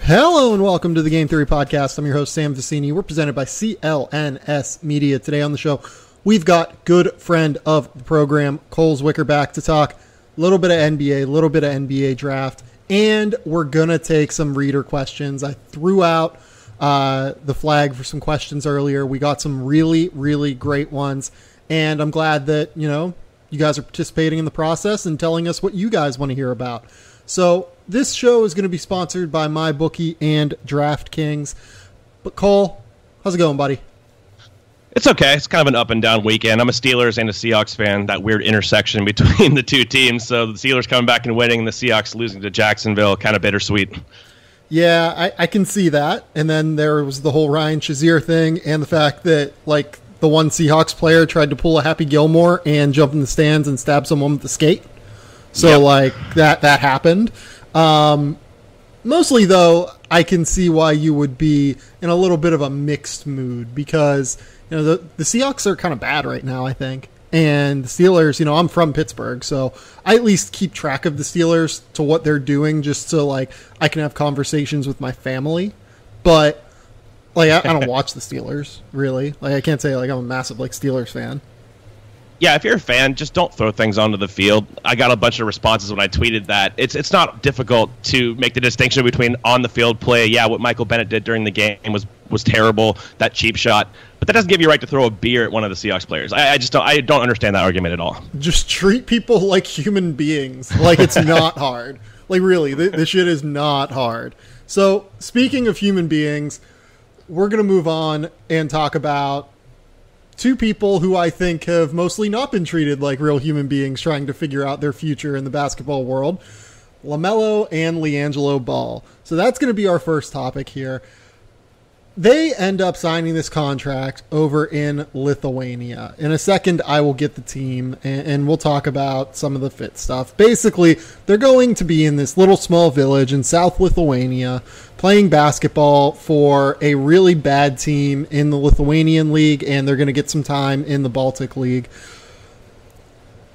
Hello and welcome to the Game Theory Podcast. I'm your host, Sam Vicini. We're presented by CLNS Media. Today on the show, we've got good friend of the program, Cole Zwicker, back to talk a little bit of NBA, a little bit of NBA draft, and we're going to take some reader questions. I threw out the flag for some questions earlier. We got some really, really great ones, and I'm glad that, you guys are participating in the process and telling us what you guys want to hear about. So this show is going to be sponsored by MyBookie and DraftKings. But Cole, how's it going, buddy? It's okay. It's kind of an up and down weekend. I'm a Steelers and a Seahawks fan, that weird intersection between the two teams. So the Steelers coming back and winning, the Seahawks losing to Jacksonville, kind of bittersweet. Yeah, I can see that. And then there was the whole Ryan Shazier thing and the fact that, the one Seahawks player tried to pull a Happy Gilmore and jump in the stands and stab someone with a skate. So, that happened. Mostly, though, I can see why you would be in a little bit of a mixed mood because, the Seahawks are kind of bad right now, I think. And the Steelers, I'm from Pittsburgh, so I at least keep track of the Steelers to what they're doing just so, I can have conversations with my family. But, I don't watch the Steelers, really. I can't say, I'm a massive, Steelers fan. Yeah, if you're a fan, just don't throw things onto the field. I got a bunch of responses when I tweeted that. It's not difficult to make the distinction between on-the-field play. Yeah, what Michael Bennett did during the game was terrible, that cheap shot. But that doesn't give you a right to throw a beer at one of the Seahawks players. I don't understand that argument at all. Just treat people like human beings. It's not hard. Really, this shit is not hard. So, speaking of human beings, we're going to move on and talk about two people who I think have mostly not been treated like real human beings trying to figure out their future in the basketball world, LaMelo and LiAngelo Ball. So that's going to be our first topic here. They end up signing this contract over in Lithuania. In a second, I will get the team and we'll talk about some of the fit stuff. Basically, they're going to be in this little small village in South Lithuania playing basketball for a really bad team in the Lithuanian League, and they're going to get some time in the Baltic League.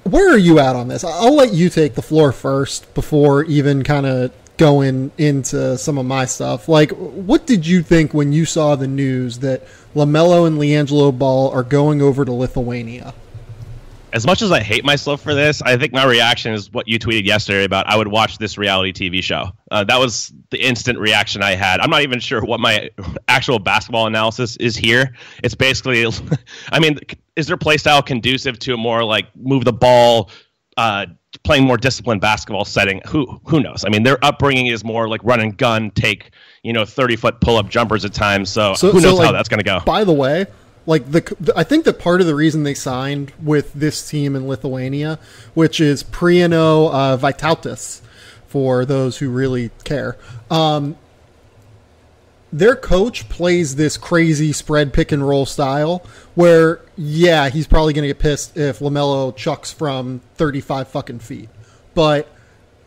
Where are you at on this? I'll let you take the floor first before even kind of going into some of my stuff. What did you think when you saw the news that LaMelo and LiAngelo Ball are going over to Lithuania? As much as I hate myself for this, I think my reaction is what you tweeted yesterday about I would watch this reality TV show. That was the instant reaction I had. I'm not even sure what my actual basketball analysis is here. It's basically, is their play style conducive to a more move the ball, playing more disciplined basketball setting? Who knows? Their upbringing is more run and gun, take 30-foot pull-up jumpers at times. So who knows how that's going to go? By the way, I think that part of the reason they signed with this team in Lithuania, which is Prieno Vytautas, for those who really care, their coach plays this crazy spread pick and roll style where, yeah, he's probably going to get pissed if LaMelo chucks from 35 fucking feet. But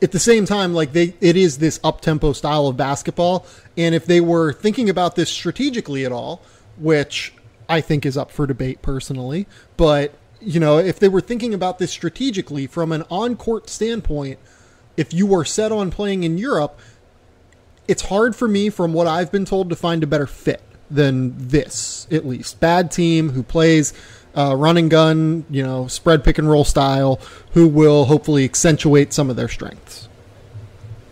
at the same time, it is this up-tempo style of basketball. And if they were thinking about this strategically at all, which I think is up for debate personally, but, if they were thinking about this strategically from an on-court standpoint, if you were set on playing in Europe, it's hard for me, from what I've been told, to find a better fit than this, at least. Bad team who plays run and gun, spread pick and roll style, who will hopefully accentuate some of their strengths.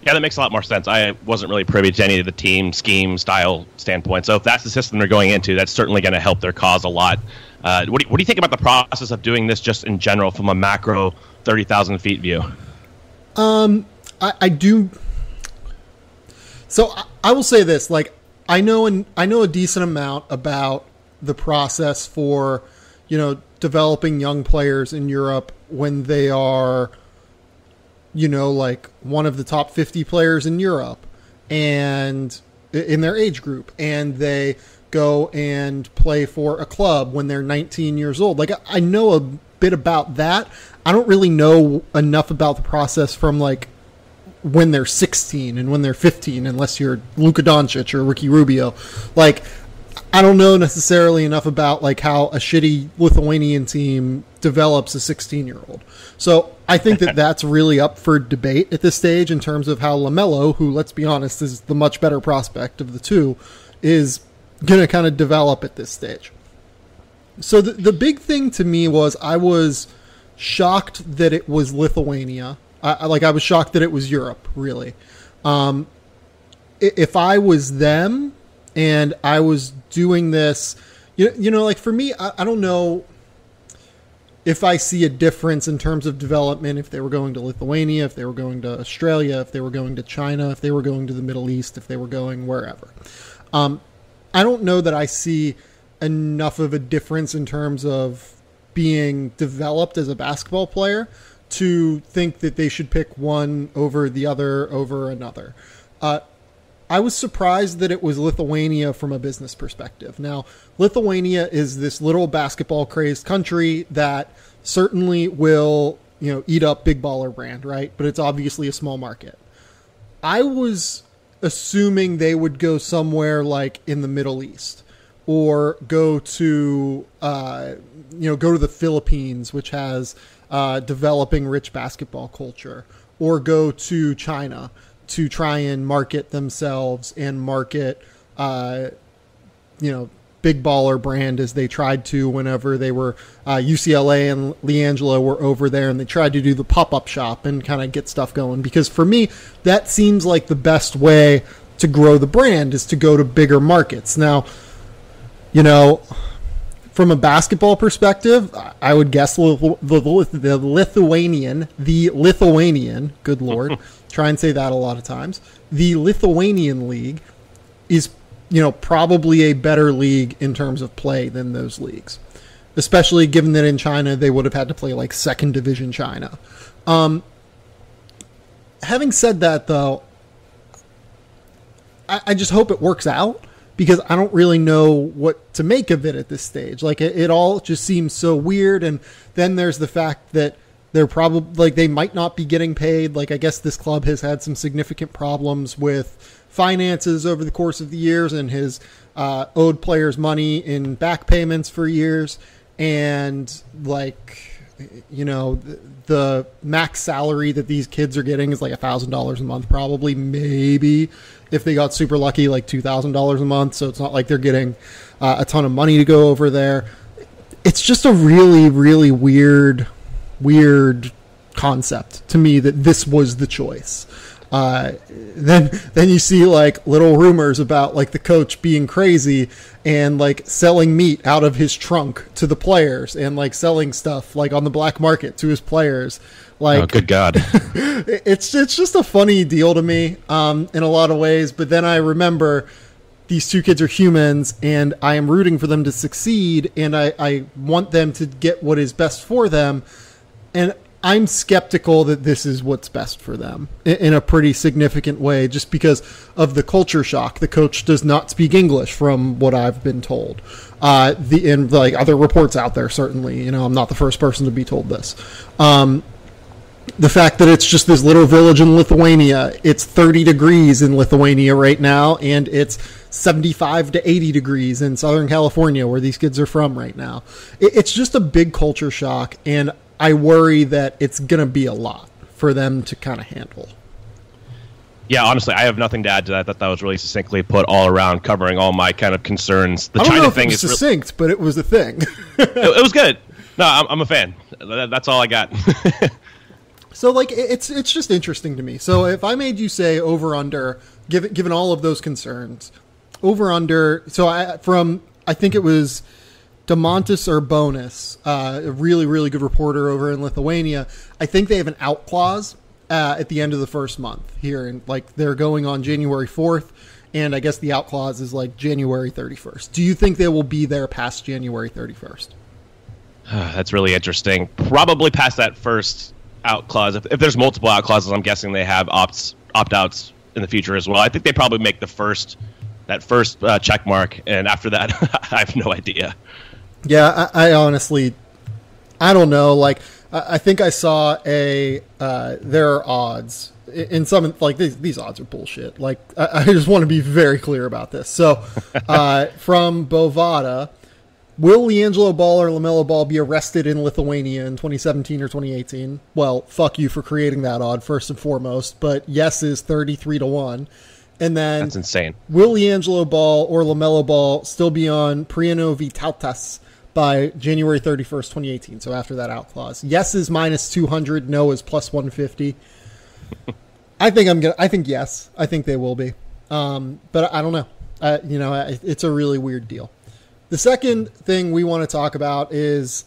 Yeah, that makes a lot more sense. I wasn't really privy to any of the team scheme style standpoint. So if that's the system they're going into, that's certainly going to help their cause a lot. What do you think about the process of doing this just in general from a macro 30,000 feet view? I do. So I will say this, I know a decent amount about the process for, developing young players in Europe when they are, one of the top 50 players in Europe and in their age group, and they go and play for a club when they're 19 years old. I know a bit about that. I don't really know enough about the process from when they're 16 and when they're 15, unless you're Luka Doncic or Ricky Rubio. I don't know necessarily enough about how a shitty Lithuanian team develops a 16-year-old. So I think that that's really up for debate at this stage in terms of how LaMelo, who, let's be honest, is the much better prospect of the two, is going to kind of develop at this stage. So the big thing to me was I was shocked that it was Lithuania. I was shocked that it was Europe, really. If I was them and I was doing this, like for me, I don't know if I see a difference in terms of development if they were going to Lithuania, if they were going to Australia, if they were going to China, if they were going to the Middle East, if they were going wherever. I don't know that I see enough of a difference in terms of being developed as a basketball player to think that they should pick one over the other over another. I was surprised that it was Lithuania from a business perspective. Now, Lithuania is this little basketball crazed country that certainly will, eat up Big Baller Brand, right? But it's obviously a small market. I was assuming they would go somewhere like in the Middle East or go to the Philippines, which has developing rich basketball culture, or go to China to try and market themselves and market, Big Baller Brand as they tried to whenever they were UCLA and LiAngelo were over there, and they tried to do the pop-up shop and kind of get stuff going. Because for me, that seems like the best way to grow the brand is to go to bigger markets. Now, from a basketball perspective, I would guess the Lithuanian, good Lord, try and say that a lot of times. The Lithuanian league is, probably a better league in terms of play than those leagues, especially given that in China they would have had to play like second division China. Having said that, though, I just hope it works out, because I don't really know what to make of it at this stage. Like it all just seems so weird. And then there's the fact that they're probably they might not be getting paid. Like, I guess this club has had some significant problems with finances over the course of the years and has owed players money in back payments for years. And the max salary that these kids are getting is like $1,000 a month, probably, maybe if they got super lucky, like $2,000 a month. So it's not like they're getting a ton of money to go over there. It's just a really, really weird concept to me that this was the choice. Then you see like little rumors about like the coach being crazy and like selling meat out of his trunk to the players and like selling stuff like on the black market to his players. Like, oh, good God. It's just a funny deal to me in a lot of ways. But then I remember these two kids are humans and I am rooting for them to succeed, and I want them to get what is best for them. And I'm skeptical that this is what's best for them in a pretty significant way, just because of the culture shock. The coach does not speak English, from what I've been told. And like other reports out there, certainly, I'm not the first person to be told this. The fact that it's just this little village in Lithuania, it's 30 degrees in Lithuania right now, and it's 75 to 80 degrees in Southern California, where these kids are from right now. It's just a big culture shock, and I worry that it's going to be a lot for them to kind of handle. Yeah, honestly, I have nothing to add to that. That was really succinctly put all around, covering all my kind of concerns. The I don't China know if thing it was is succinct, but it was a thing. it was good. No, I'm a fan. That's all I got. So, like, it's just interesting to me. So, if I made you say over under, given all of those concerns, over under. So, I think it was Demontis Urbonis, a really, really good reporter over in Lithuania. I think they have an out clause at the end of the first month here, and like they're going on January 4th, and I guess the out clause is like January 31st. Do you think they will be there past January 31st? That's really interesting. Probably past that first out clause. If there's multiple out clauses, I'm guessing they have opt-outs in the future as well. I think they probably make that first check mark, and after that, I have no idea. Yeah, I honestly, I don't know. Like, I think I saw there are odds in some, like these odds are bullshit. Like, I just want to be very clear about this. So, from Bovada, Will LiAngelo Ball or LaMelo Ball be arrested in Lithuania in 2017 or 2018? Well, fuck you for creating that odd, first and foremost. But yes is 33-1. And then that's insane. Will LiAngelo Ball or LaMelo Ball still be on Priano v Tautas by January 31st, 2018? So after that out clause. Yes is minus 200. No is plus 150. I think yes. I think they will be. But I don't know. It's a really weird deal. The second thing we want to talk about is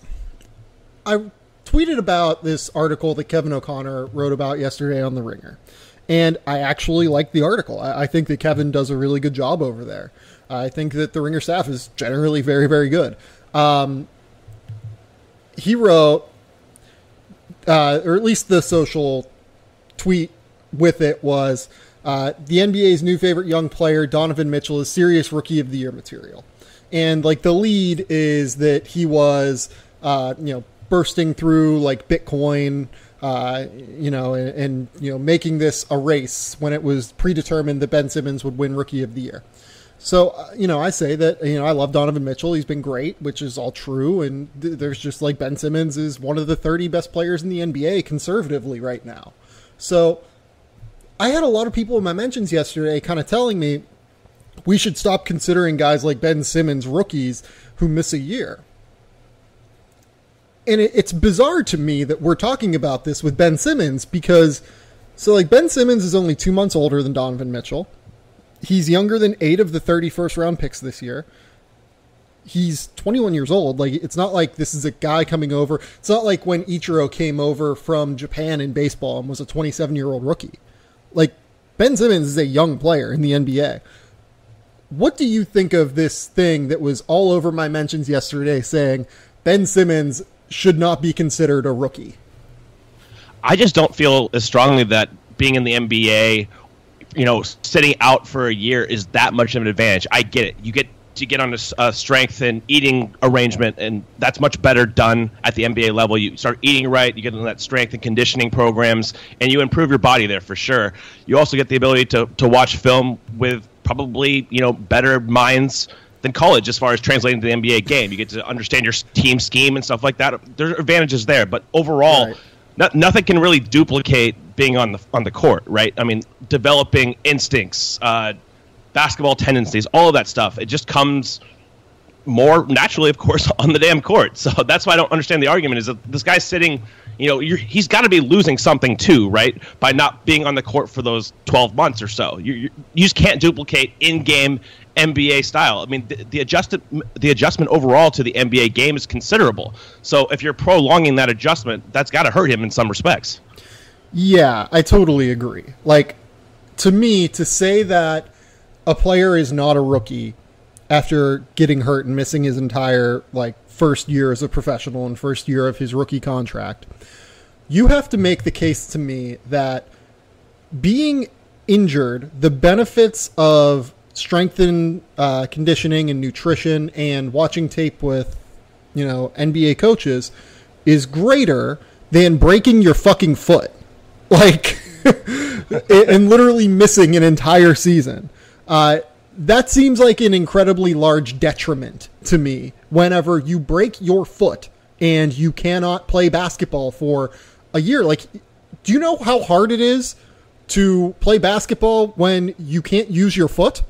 I tweeted about this article that Kevin O'Connor wrote about yesterday on The Ringer. And I actually like the article. I think that Kevin does a really good job over there. I think that the Ringer staff is generally very, very good. He wrote, or at least the social tweet with it was, the NBA's new favorite young player, Donovan Mitchell, is serious Rookie of the Year material. And like the lead is that he was, bursting through like Bitcoin, and making this a race when it was predetermined that Ben Simmons would win Rookie of the Year. So, I say that, I love Donovan Mitchell. He's been great, which is all true. And there's just like Ben Simmons is one of the 30 best players in the NBA conservatively right now. So I had a lot of people in my mentions yesterday kind of telling me we should stop considering guys like Ben Simmons rookies who miss a year. And it's bizarre to me that we're talking about this with Ben Simmons because, Ben Simmons is only 2 months older than Donovan Mitchell. He's younger than 8 of the 30 first-round picks this year. He's 21 years old. It's not like this is a guy coming over. It's not like when Ichiro came over from Japan in baseball and was a 27-year-old rookie. Ben Simmons is a young player in the NBA. What do you think of this thing that was all over my mentions yesterday saying Ben Simmons should not be considered a rookie? I just don't feel as strongly that being in the NBA, sitting out for a year is that much of an advantage. I get it. You get to get on a strength and eating arrangement, and that's much better done at the NBA level. You start eating right, you get on that strength and conditioning programs, and you improve your body there for sure. You also get the ability to watch film with probably, better minds than college as far as translating to the NBA game. You get to understand your team scheme and stuff like that. There are advantages there, but overall, right, nothing can really duplicate being on the court, right? I mean, developing instincts, basketball tendencies, all of that stuff. It just comes more naturally, of course, on the damn court. So that's why I don't understand the argument is that this guy's sitting, he's got to be losing something too, right? By not being on the court for those 12 months or so. You just can't duplicate in-game NBA style. I mean, the adjustment overall to the NBA game is considerable. So if you're prolonging that adjustment, that's got to hurt him in some respects. Yeah, I totally agree. To me, to say that a player is not a rookie after getting hurt and missing his entire first year as a professional and first year of his rookie contract, you have to make the case to me that being injured, the benefits of strengthened conditioning and nutrition and watching tape with NBA coaches is greater than breaking your fucking foot and literally missing an entire season. That seems like an incredibly large detriment to me whenever you break your foot and you cannot play basketball for a year. Do you know how hard it is to play basketball when you can't use your foot?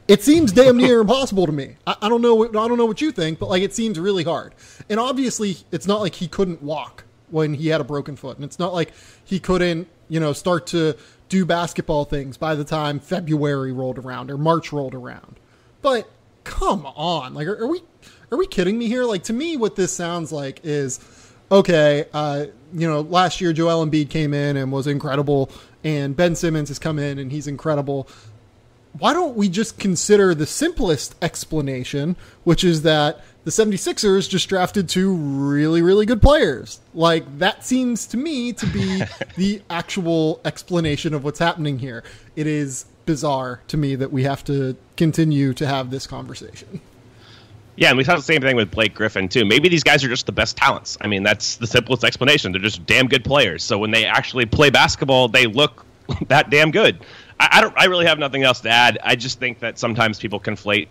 It seems damn near impossible to me. I don't know what you think, but it seems really hard. And obviously it's not like he couldn't walk when he had a broken foot. And it's not like he couldn't, start to do basketball things by the time February rolled around or March rolled around. But come on, are we kidding me here? To me, what this sounds like is, okay, last year Joel Embiid came in and was incredible, and Ben Simmons has come in and he's incredible. Why don't we just consider the simplest explanation, which is that the 76ers just drafted 2 really, really good players? That seems to me to be the actual explanation of what's happening here. It is bizarre to me that we have to continue to have this conversation. Yeah, and we saw the same thing with Blake Griffin, too. Maybe these guys are just the best talents. I mean, that's the simplest explanation. They're just damn good players. So when they actually play basketball, they look that damn good. I really have nothing else to add. I just think that sometimes people conflate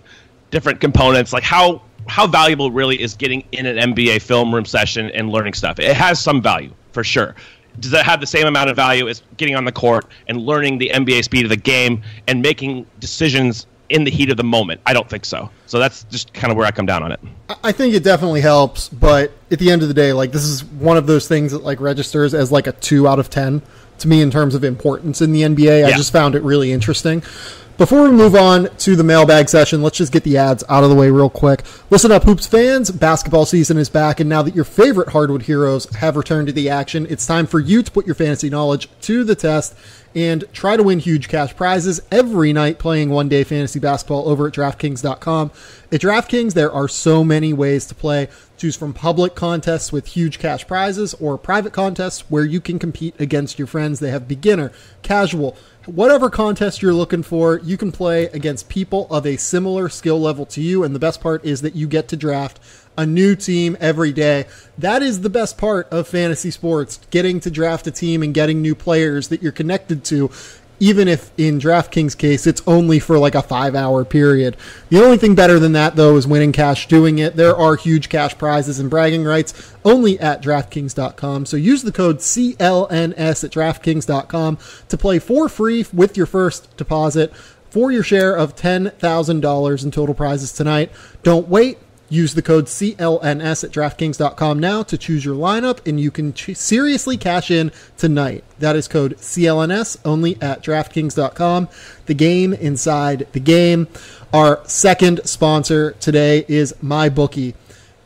different components. How how valuable really is getting in an NBA film room session and learning stuff? It has some value, for sure. Does that have the same amount of value as getting on the court and learning the NBA speed of the game and making decisions in the heat of the moment? I don't think so. So that's just kind of where I come down on it. I think it definitely helps, but at the end of the day, like, this is one of those things that like registers as like a 2 out of 10 to me in terms of importance in the NBA. I just found it really interesting. Before we move on to the mailbag session, let's just get the ads out of the way real quick. Listen up, Hoops fans. Basketball season is back, and now that your favorite hardwood heroes have returned to the action, it's time for you to put your fantasy knowledge to the test and try to win huge cash prizes every night playing one-day fantasy basketball over at DraftKings.com. At DraftKings, there are so many ways to play. Choose from public contests with huge cash prizes or private contests where you can compete against your friends. They have beginner, casual, whatever contest you're looking for, you can play against people of a similar skill level to you. And the best part is that you get to draft a new team every day. That is the best part of fantasy sports, getting to draft a team and getting new players that you're connected to, even if in DraftKings case, it's only for like a 5-hour period. The only thing better than that, though, is winning cash doing it. There are huge cash prizes and bragging rights only at DraftKings.com. So use the code CLNS at DraftKings.com to play for free with your first deposit for your share of $10,000 in total prizes tonight. Don't wait. Use the code CLNS at DraftKings.com now to choose your lineup, and you can seriously cash in tonight. That is code CLNS only at DraftKings.com. The game inside the game. Our second sponsor today is MyBookie.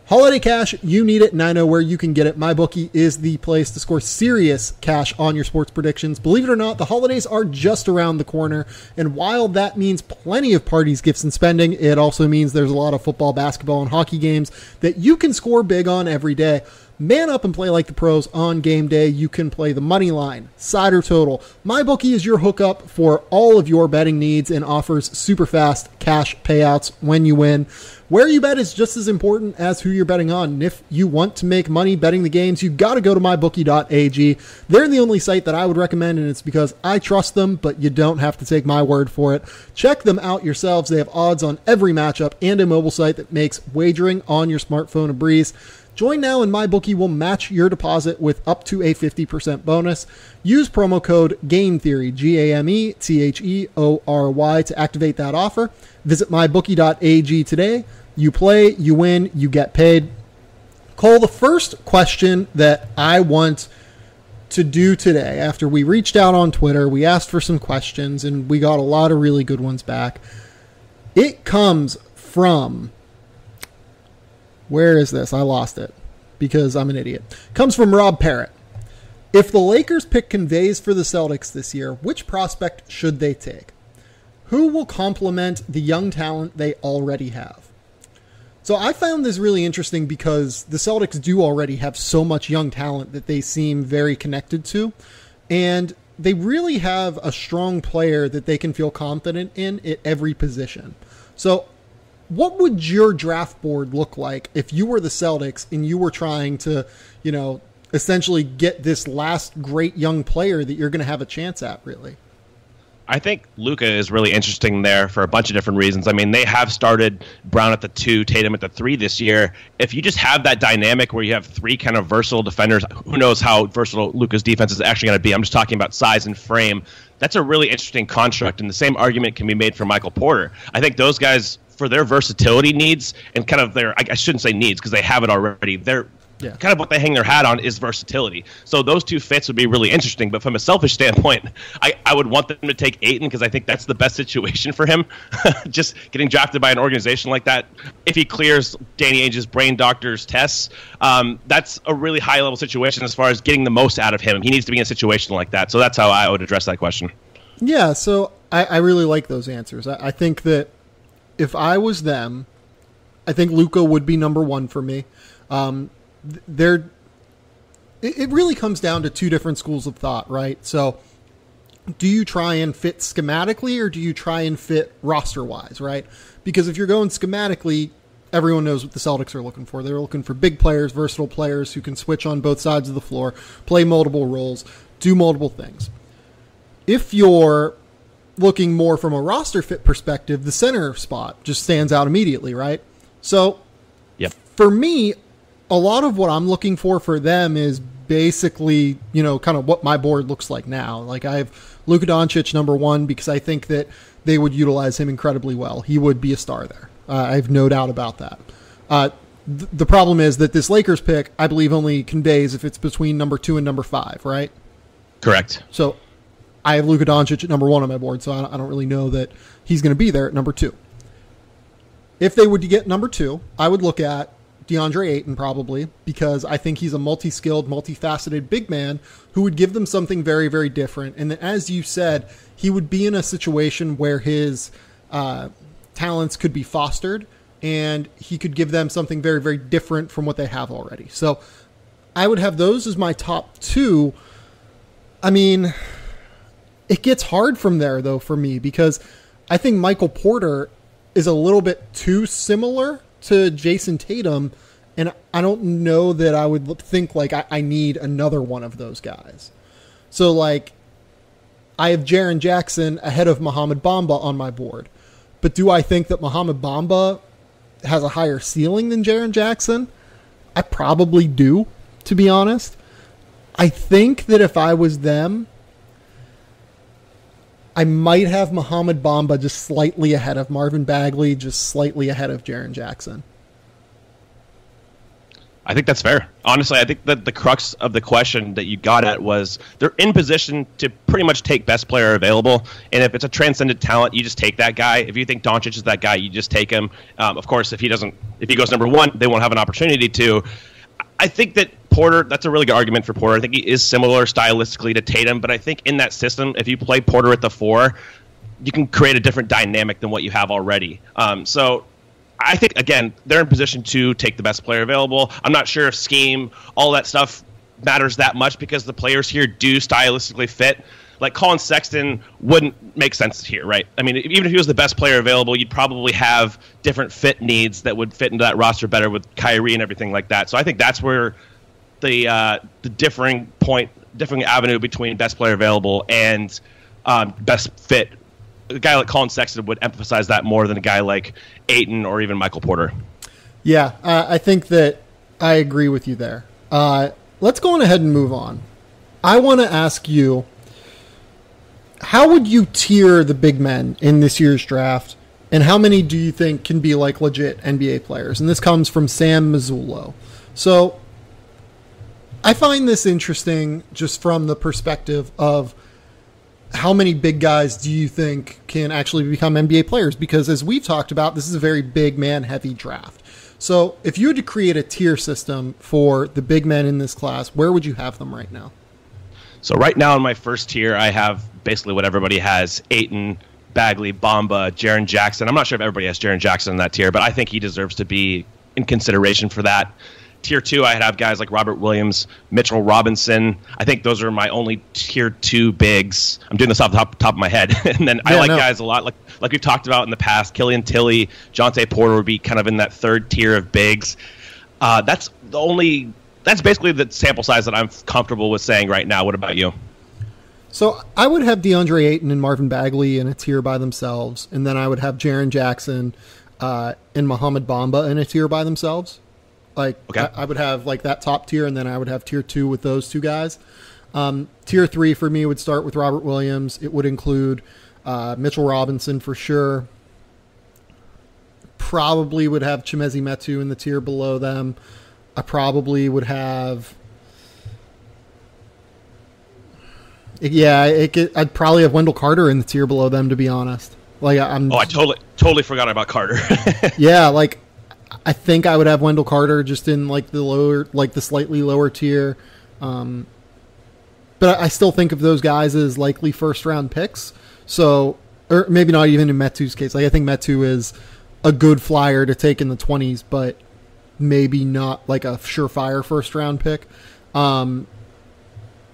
Holiday cash, you need it, and I know where you can get it. MyBookie is the place to score serious cash on your sports predictions. Believe it or not, the holidays are just around the corner, and while that means plenty of parties, gifts, and spending, it also means there's a lot of football, basketball, and hockey games that you can score big on every day. Man up and play like the pros on game day. You can play the money line, side or total. MyBookie is your hookup for all of your betting needs and offers super fast cash payouts when you win. Where you bet is just as important as who you're betting on. And if you want to make money betting the games, you've got to go to mybookie.ag. They're the only site that I would recommend, and it's because I trust them, but you don't have to take my word for it. Check them out yourselves. They have odds on every matchup and a mobile site that makes wagering on your smartphone a breeze. Join now and MyBookie will match your deposit with up to a 50% bonus. Use promo code GAMETHEORY, GAMETHEORY, to activate that offer. Visit mybookie.ag today. You play, you win, you get paid. Cole, the first question that I want to do today, after we reached out on Twitter, we asked for some questions, and we got a lot of really good ones back. It comes from... Where is this? I lost it because I'm an idiot. Comes from Rob Parrott. If the Lakers pick conveys for the Celtics this year, which prospect should they take? Who will complement the young talent they already have? So I found this really interesting because the Celtics do already have so much young talent that they seem very connected to. And they really have a strong player that they can feel confident in at every position. So what would your draft board look like if you were the Celtics and you were trying to, essentially get this last great young player that you're going to have a chance at, really? I think Luka is really interesting there for a bunch of different reasons. I mean, they have started Brown at the 2, Tatum at the 3 this year. If you just have that dynamic where you have 3 kind of versatile defenders, who knows how versatile Luka's defense is actually going to be. I'm just talking about size and frame. That's a really interesting construct, and the same argument can be made for Michael Porter. I think those guys, for their versatility needs and kind of their, I shouldn't say needs because they have it already, they're kind of what they hang their hat on is versatility. So those two fits would be really interesting. But from a selfish standpoint, I would want them to take Ayton because I think that's the best situation for him. Just getting drafted by an organization like that, if he clears Danny Ainge's brain doctor's tests, that's a really high-level situation as far as getting the most out of him. He needs to be in a situation like that. So that's how I would address that question. Yeah, so I really like those answers. I think that if I was them, I think Luka would be number 1 for me. It really comes down to 2 different schools of thought, right? So do you try and fit schematically or do you try and fit roster-wise, right? Because if you're going schematically, everyone knows what the Celtics are looking for. They're looking for big players, versatile players who can switch on both sides of the floor, play multiple roles, do multiple things. If you're looking more from a roster fit perspective, the center spot just stands out immediately, right? So for me, a lot of what I'm looking for them is basically, kind of what my board looks like now. Like I have Luka Doncic number 1 because I think that they would utilize him incredibly well. He would be a star there. I have no doubt about that. The problem is that this Lakers pick, I believe, only conveys if it's between number 2 and number 5, right? Correct. So I have Luka Doncic at number 1 on my board, so I don't really know that he's going to be there at number 2. If they would get number 2, I would look at DeAndre Ayton probably, because I think he's a multi-skilled, multifaceted big man who would give them something very, very different. And as you said, he would be in a situation where his talents could be fostered and he could give them something very, very different from what they have already. So I would have those as my top 2. I mean, it gets hard from there, though, for me, because I think Michael Porter is a little bit too similar to Jason Tatum, and I don't know that I would think like I need another one of those guys. So, like, I have Jaren Jackson ahead of Mohamed Bamba on my board. But do I think that Mohamed Bamba has a higher ceiling than Jaren Jackson? I probably do, to be honest. I think that if I was them, I might have Mohamed Bamba just slightly ahead of Marvin Bagley, just slightly ahead of Jaren Jackson. I think that's fair. Honestly, I think that the crux of the question that you got at was they're in position to pretty much take best player available. And if it's a transcendent talent, you just take that guy. If you think Doncic is that guy, you just take him. Of course, if he goes number 1, they won't have an opportunity to. I think that Porter, that's a really good argument for Porter. I think he is similar stylistically to Tatum, but I think in that system, if you play Porter at the 4, you can create a different dynamic than what you have already. So I think, again, they're in position to take the best player available. I'm not sure if scheme, all that stuff matters that much because the players here do stylistically fit. Like Colin Sexton wouldn't make sense here, right? I mean, even if he was the best player available, you'd probably have different fit needs that would fit into that roster better with Kyrie and everything like that. So I think that's where the differing avenue between best player available and best fit. A guy like Colin Sexton would emphasize that more than a guy like Ayton or even Michael Porter. Yeah, I think that I agree with you there. Let's go on ahead and move on. I want to ask you, how would you tier the big men in this year's draft, and how many do you think can be like legit NBA players? And this comes from Sam Mazzullo. So I find this interesting just from the perspective of how many big guys do you think can actually become NBA players? Because as we've talked about, this is a very big man heavy draft. So if you had to create a tier system for the big men in this class, where would you have them right now? So right now in my first tier, I have basically what everybody has: Ayton, Bagley, Bamba, Jaren Jackson. I'm not sure if everybody has Jaren Jackson in that tier, but I think he deserves to be in consideration for that. Tier 2, I'd have guys like Robert Williams, Mitchell Robinson. I think those are my only tier 2 bigs. I'm doing this off the top of my head. And then I like guys a lot, like we've talked about in the past. Killian Tilly, Jonte Porter would be kind of in that third tier of bigs. That's basically the sample size that I'm comfortable with saying right now. What about you? So I would have DeAndre Ayton and Marvin Bagley in a tier by themselves, and then I would have Jaren Jackson and Mohamed Bamba in a tier by themselves. Like, okay. I would have like that top tier, and then I would have tier 2 with those two guys. Tier 3 for me would start with Robert Williams. It would include Mitchell Robinson for sure. Probably would have Chimezie Metu in the tier below them. I probably would have... I'd probably have Wendell Carter in the tier below them, to be honest. Like, I totally forgot about Carter. Yeah, like... I think I would have Wendell Carter just in like the slightly lower tier. But I still think of those guys as likely first round picks. So, or maybe not even in Metu's case. Like I think Metu is a good flyer to take in the 20s, but maybe not like a surefire first round pick. Like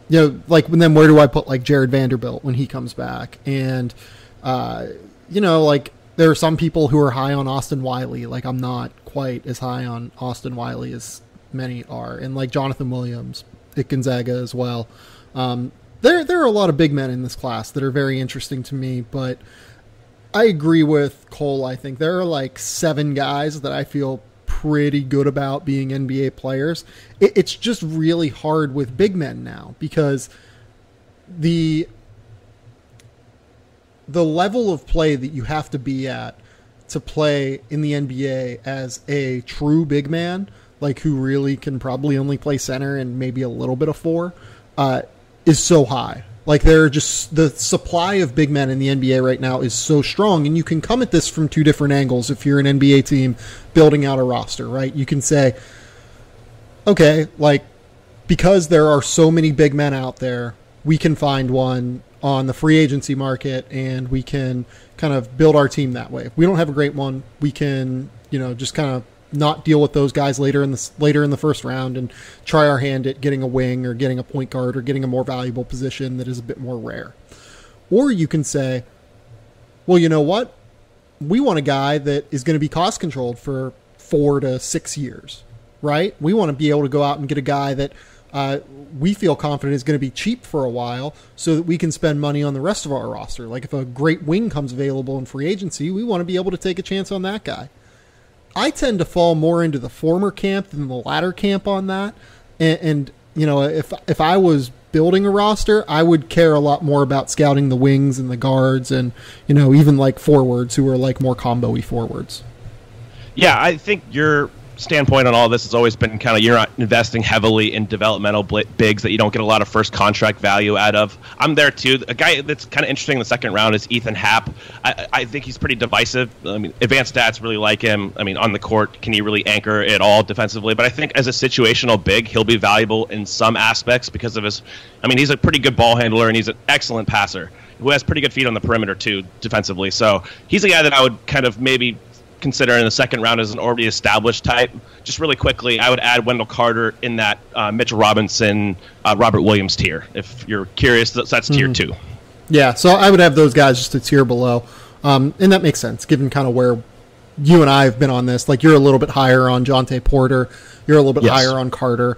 then where do I put like Jared Vanderbilt when he comes back? And, like there are some people who are high on Austin Wiley. Like I'm not quite as high on Austin Wiley as many are, and like Jonathan Williams at Gonzaga as well. There are a lot of big men in this class that are very interesting to me, but I agree with Cole. I think there are like 7 guys that I feel pretty good about being NBA players. It's just really hard with big men now because the level of play that you have to be at to play in the NBA as a true big man, like who really can probably only play center and maybe a little bit of four, is so high. Like the supply of big men in the NBA right now is so strong, and you can come at this from two different angles. If you're an NBA team building out a roster, right? You can say, okay, like because there are so many big men out there, we can find one on the free agency market and we can kind of build our team that way. If we don't have a great one, we can, just kind of not deal with those guys later in the first round and try our hand at getting a wing or getting a point guard or getting a more valuable position that is a bit more rare. Or you can say, well, you know what? We want a guy that is going to be cost controlled for 4 to 6 years, right? We want to be able to go out and get a guy that we feel confident is going to be cheap for a while so that we can spend money on the rest of our roster. Like if a great wing comes available in free agency, we want to be able to take a chance on that guy. I tend to fall more into the former camp than the latter camp on that. And if I was building a roster, I would care a lot more about scouting the wings and the guards and, even like forwards who are like more combo-y forwards. Yeah, I think your standpoint on all this has always been kind of you're not investing heavily in developmental bigs that you don't get a lot of first contract value out of. I'm there too. A guy that's kind of interesting in the second round is Ethan Happ. I think he's pretty divisive. I mean, advanced stats really like him. I mean, on the court, can he really anchor at all defensively? But I think as a situational big, he'll be valuable in some aspects because of his. I mean, he's a pretty good ball handler and he's an excellent passer who has pretty good feet on the perimeter too defensively. So he's a guy that I would kind of maybe consider in the second round as an already established type. Just really quickly, I would add Wendell Carter in that Mitchell Robinson, Robert Williams tier. If you're curious, that's tier 2. Yeah, so I would have those guys just a tier below. And that makes sense, given kind of where you and I have been on this. Like, you're a little bit higher on Jonte Porter. You're a little bit higher on Carter.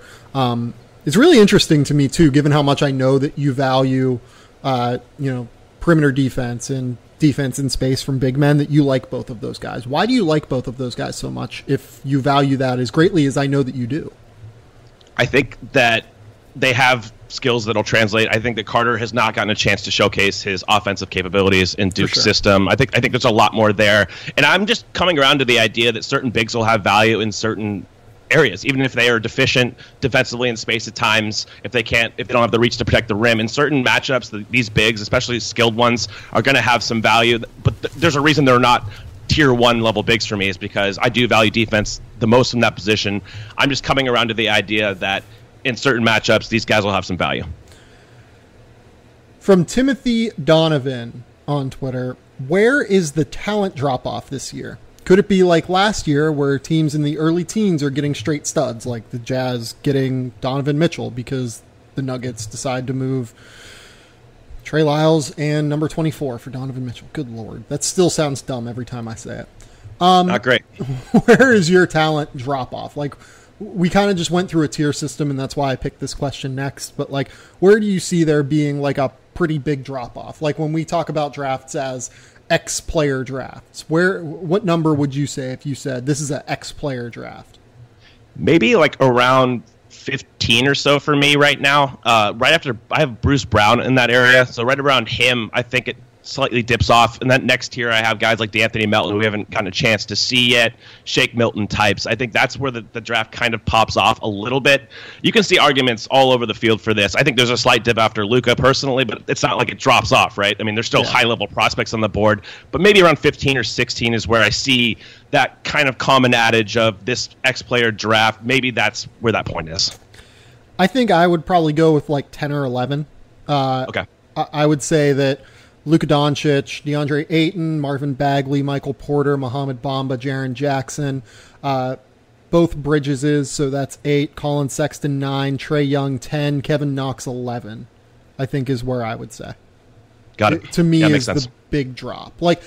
It's really interesting to me, too, given how much I know that you value, perimeter defense and defense in space from big men, that you like both of those guys. Why do you like both of those guys so much if you value that as greatly as I know that you do? I think that they have skills that'll translate. I think that Carter has not gotten a chance to showcase his offensive capabilities in Duke's system. I think there's a lot more there. And I'm just coming around to the idea that certain bigs will have value in certain areas, even if they are deficient defensively in space at times, if they don't have the reach to protect the rim. In certain matchups, these bigs, especially skilled ones, are going to have some value. But there's a reason they're not tier 1 level bigs for me, is because I do value defense the most in that position. I'm just coming around to the idea that in certain matchups, these guys will have some value. From Timothy Donovan on Twitter, where is the talent drop-off this year? Could it be like last year where teams in the early teens are getting straight studs, like the Jazz getting Donovan Mitchell because the Nuggets decide to move Trey Lyles and number 24 for Donovan Mitchell? Good Lord. That still sounds dumb every time I say it. Not great. Where is your talent drop-off? Like, we kind of just went through a tier system, and that's why I picked this question next. But, like, where do you see there being, like, a pretty big drop-off? Like, when we talk about drafts as X-player drafts, what number would you say if you said this is an X-player draft? Maybe like around 15 or so for me right now. Right after, I have Bruce Brown in that area, so right around him, I think it slightly dips off. And then next tier, I have guys like D'Anthony Melton, who we haven't gotten a chance to see yet, Shake Milton types. I think that's where the draft kind of pops off a little bit. You can see arguments all over the field for this. I think there's a slight dip after Luka personally, but it's not like it drops off, right? I mean, there's still high-level prospects on the board, but maybe around 15 or 16 is where I see that kind of common adage of this X-player draft. Maybe that's where that point is. I think I would probably go with like 10 or 11. Okay. I would say that Luka Doncic, DeAndre Ayton, Marvin Bagley, Michael Porter, Mohamed Bamba, Jaren Jackson, both Bridges, so that's 8, Colin Sexton 9, Trae Young 10, Kevin Knox 11, I think is where I would say. Got it. To me is the big drop. Like,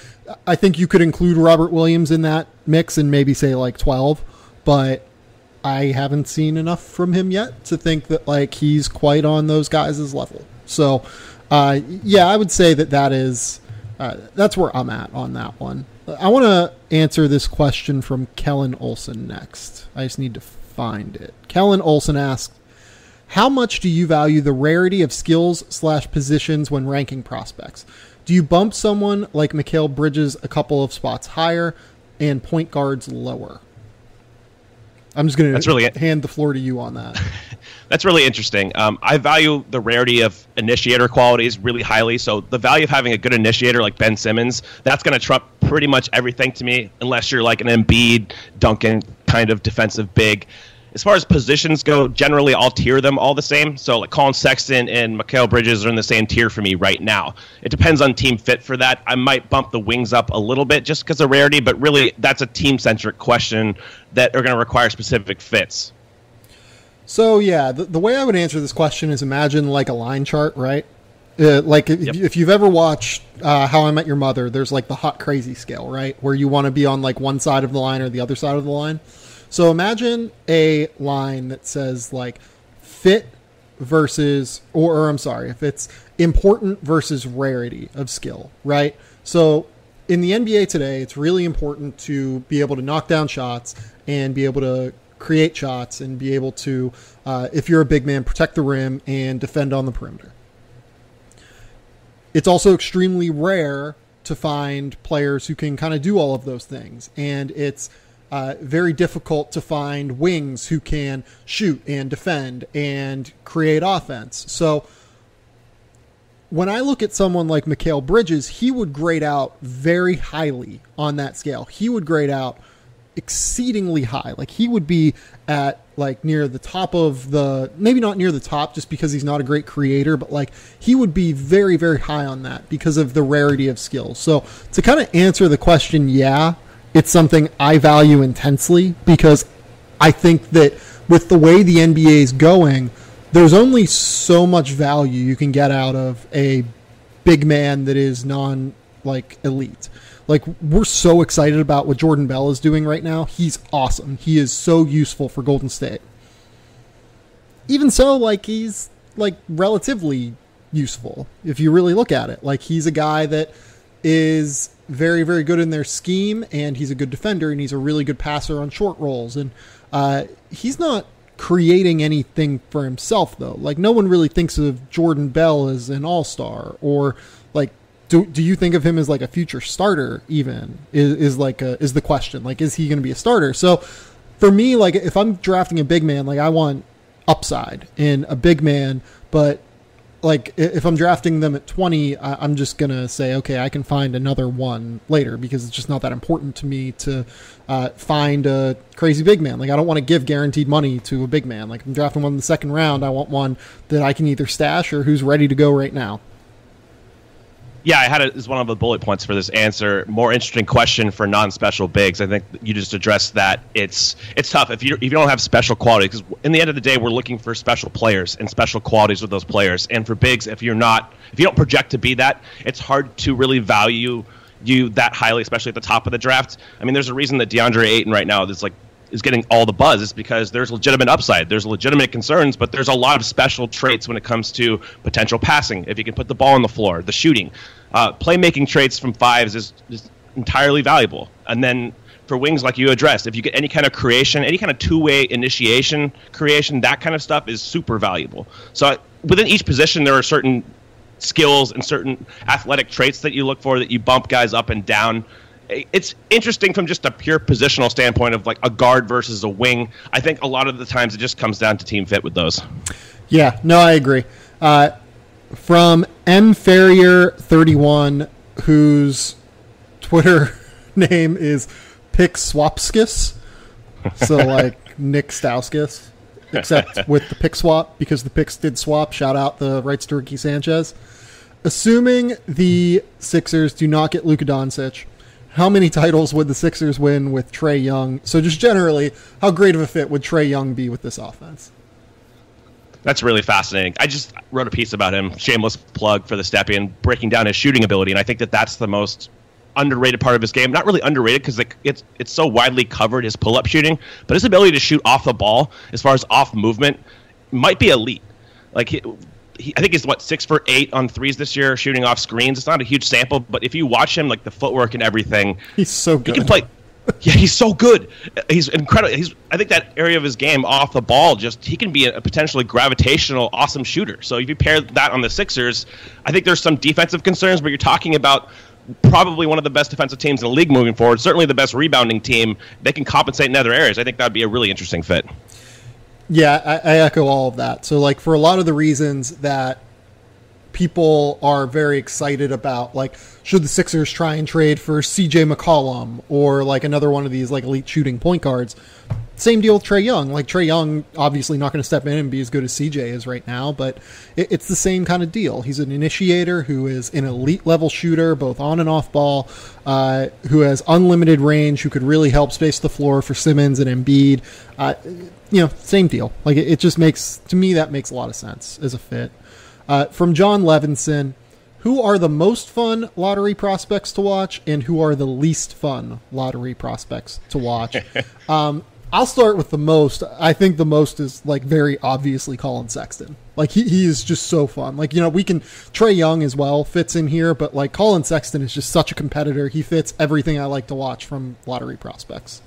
I think you could include Robert Williams in that mix and maybe say like 12, but I haven't seen enough from him yet to think that like he's quite on those guys' level. So, I would say that is that's where I'm at on that one. I want to answer this question from Kellen Olson next. I just need to find it. Kellen Olson asked, how much do you value the rarity of skills/positions when ranking prospects? Do you bump someone like Mikal Bridges a couple of spots higher and point guards lower? I'm just going to hand the floor to you on that. That's really interesting. I value the rarity of initiator qualities really highly. So the value of having a good initiator like Ben Simmons, that's going to trump pretty much everything to me, unless you're like an Embiid, Duncan kind of defensive big. As far as positions go, generally I'll tier them all the same. So like Colin Sexton and Mikal Bridges are in the same tier for me right now. It depends on team fit for that. I might bump the wings up a little bit just because of rarity, but really that's a team-centric question that are going to require specific fits. So yeah, the way I would answer this question is imagine like a line chart, right? If you've ever watched How I Met Your Mother, there's like the hot crazy scale, right? Where you want to be on like one side of the line or the other side of the line. So imagine a line that says like fit versus, or I'm sorry, if it's important versus rarity of skill, right? So in the NBA today, it's really important to be able to knock down shots and be able to create shots and be able to, if you're a big man, protect the rim and defend on the perimeter. It's also extremely rare to find players who can kind of do all of those things. And it's very difficult to find wings who can shoot and defend and create offense. So when I look at someone like Mikal Bridges, he would grade out very highly on that scale. He would grade out exceedingly high. Like he would be at like near the top of the, maybe not near the top just because he's not a great creator, but like he would be very, very high on that because of the rarity of skills. So to kind of answer the question, yeah, it's something I value intensely because I think that with the way the NBA is going, there's only so much value you can get out of a big man that is elite. Like, we're so excited about what Jordan Bell is doing right now. He's awesome. He is so useful for Golden State. Even so, like, he's like relatively useful if you really look at it. Like, he's a guy that is very, very good in their scheme, and he's a good defender, and he's a really good passer on short rolls. And he's not creating anything for himself, though. Like, no one really thinks of Jordan Bell as an all-star, or like, do you think of him as like a future starter? Even is the question. Like, is he going to be a starter? So for me, like, if I'm drafting a big man, like, I want upside in a big man, but like, if I'm drafting them at 20, I'm just going to say, okay, I can find another one later because it's just not that important to me to find a crazy big man. Like, I don't want to give guaranteed money to a big man. Like, if I'm drafting one in the second round, I want one that I can either stash or who's ready to go right now. Yeah, I had it as one of the bullet points for this answer. More interesting question for non-special bigs. I think you just addressed that. It's tough if you don't have special quality, because in the end of the day, we're looking for special players and special qualities with those players. And for bigs, if you don't project to be that, it's hard to really value you that highly, especially at the top of the draft. I mean, there's a reason that DeAndre Ayton right now is getting all the buzz. Is because there's legitimate upside, there's legitimate concerns, but there's a lot of special traits when it comes to potential passing. If you can put the ball on the floor, the shooting, playmaking traits from fives is entirely valuable. And then for wings, like you addressed, if you get any kind of creation, any kind of two-way initiation creation, that kind of stuff is super valuable. So within each position, there are certain skills and certain athletic traits that you look for that you bump guys up and down. It's interesting from just a pure positional standpoint of like a guard versus a wing. I think a lot of the times it just comes down to team fit with those. Yeah, no, I agree. From M Ferrier 31, whose Twitter name is Pickswapskis, so like Nick Stauskas, except with the pick swap, because the picks did swap. Shout out the rights to Ricky Sanchez. Assuming the Sixers do not get Luka Doncic, how many titles would the Sixers win with Trae Young? So just generally, how great of a fit would Trae Young be with this offense? That's really fascinating. I just wrote a piece about him, shameless plug for the Stepien, breaking down his shooting ability, and I think that that's the most underrated part of his game. Not really underrated because it's so widely covered, his pull-up shooting, but his ability to shoot off the ball, as far as off movement, might be elite. Like, I think he's 6 for 8 on threes this year, shooting off screens. It's not a huge sample, but if you watch him, like the footwork and everything, he's so good. He can play. Yeah, he's so good. He's incredible. I think that area of his game off the ball, he can be a potentially gravitational, awesome shooter. So if you pair that on the Sixers, I think there's some defensive concerns, but you're talking about probably one of the best defensive teams in the league moving forward, certainly the best rebounding team. They can compensate in other areas. I think that'd be a really interesting fit. Yeah, I echo all of that. So, like, for a lot of the reasons that people are very excited about, like, should the Sixers try and trade for CJ McCollum or, like, another one of these, like, elite shooting point guards? Same deal with Trae Young. Like, Trae Young, obviously not going to step in and be as good as CJ is right now, but it's the same kind of deal. He's an initiator who is an elite-level shooter, both on and off ball, who has unlimited range, who could really help space the floor for Simmons and Embiid. Same deal. Like, it just makes, to me, that makes a lot of sense as a fit. From John Levinson, who are the most fun lottery prospects to watch and who are the least fun lottery prospects to watch? I'll start with the most. I think the most is, like, very obviously Colin Sexton. Like, he is just so fun. Like, Trae Young as well fits in here, but, like, Colin Sexton is just such a competitor. He fits everything I like to watch from lottery prospects.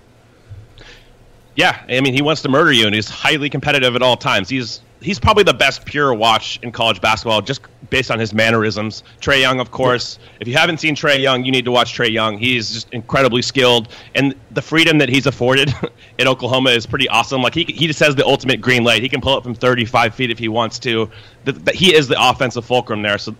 Yeah, I mean, he wants to murder you, and he's highly competitive at all times. He's probably the best pure watch in college basketball, just based on his mannerisms. Trae Young, of course. Yeah. If you haven't seen Trae Young, you need to watch Trae Young. He's just incredibly skilled, and the freedom that he's afforded in Oklahoma is pretty awesome. Like, he just has the ultimate green light. He can pull it from 35 feet if he wants to. He is the offensive fulcrum there, so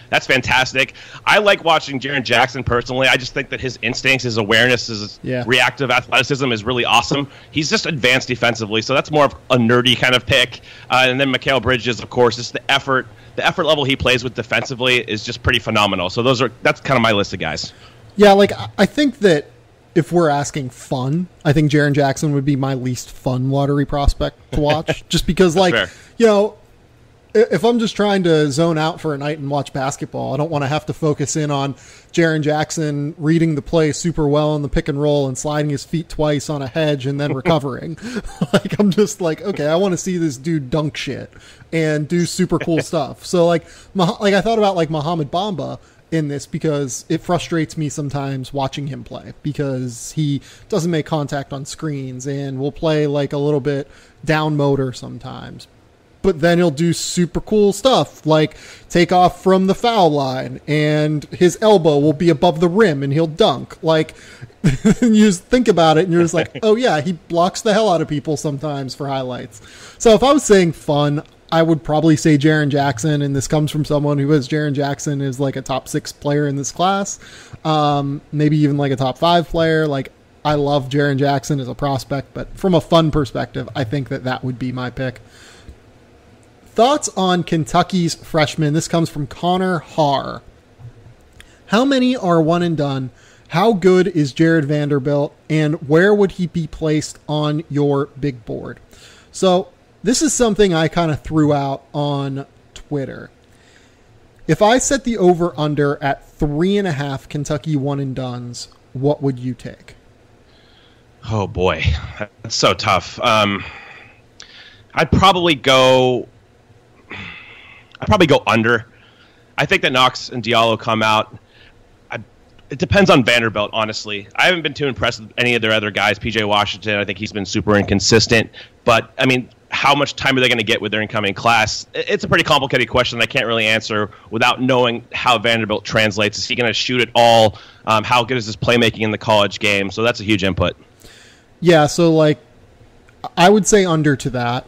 that's fantastic. I like watching Jaren Jackson personally. I just think that his instincts, his awareness, his reactive athleticism is really awesome. He's just advanced defensively, so that's more of a nerdy kind of pick. And then Mikal Bridges, of course, just the effort level he plays with defensively is just pretty phenomenal. So that's kind of my list of guys. Yeah, like, I think that if we're asking fun, I think Jaren Jackson would be my least fun lottery prospect to watch. Just because, like, fair. If I'm just trying to zone out for a night and watch basketball, I don't want to have to focus in on Jaren Jackson reading the play super well in the pick and roll and sliding his feet twice on a hedge and then recovering. Like, I'm just like, okay, I want to see this dude dunk shit and do super cool stuff. So, like I thought about, like, Mohamed Bamba in this because it frustrates me sometimes watching him play because he doesn't make contact on screens and will play, like, a little bit down motor sometimes. But then he'll do super cool stuff, like take off from the foul line, and his elbow will be above the rim, and he'll dunk. Like, you just think about it, and you're just like, oh yeah, he blocks the hell out of people sometimes for highlights. So if I was saying fun, I would probably say Jaren Jackson, and this comes from someone who has Jaren Jackson as, like, a top 6 player in this class, maybe even, like, a top 5 player. Like, I love Jaren Jackson as a prospect, but from a fun perspective, I think that would be my pick. Thoughts on Kentucky's freshmen? This comes from Connor Haar. How many are one and done? How good is Jared Vanderbilt? And where would he be placed on your big board? So this is something I kind of threw out on Twitter. If I set the over-under at 3.5 Kentucky one and dones, what would you take? Oh boy, that's so tough. I'd probably go under. I think that Knox and Diallo come out. It depends on Vanderbilt, honestly. I haven't been too impressed with any of their other guys. PJ Washington, I think he's been super inconsistent. But, I mean, how much time are they going to get with their incoming class? It's a pretty complicated question I can't really answer without knowing how Vanderbilt translates. Is he going to shoot it all? How good is his playmaking in the college game? So that's a huge input. Yeah, so, like, I would say under to that.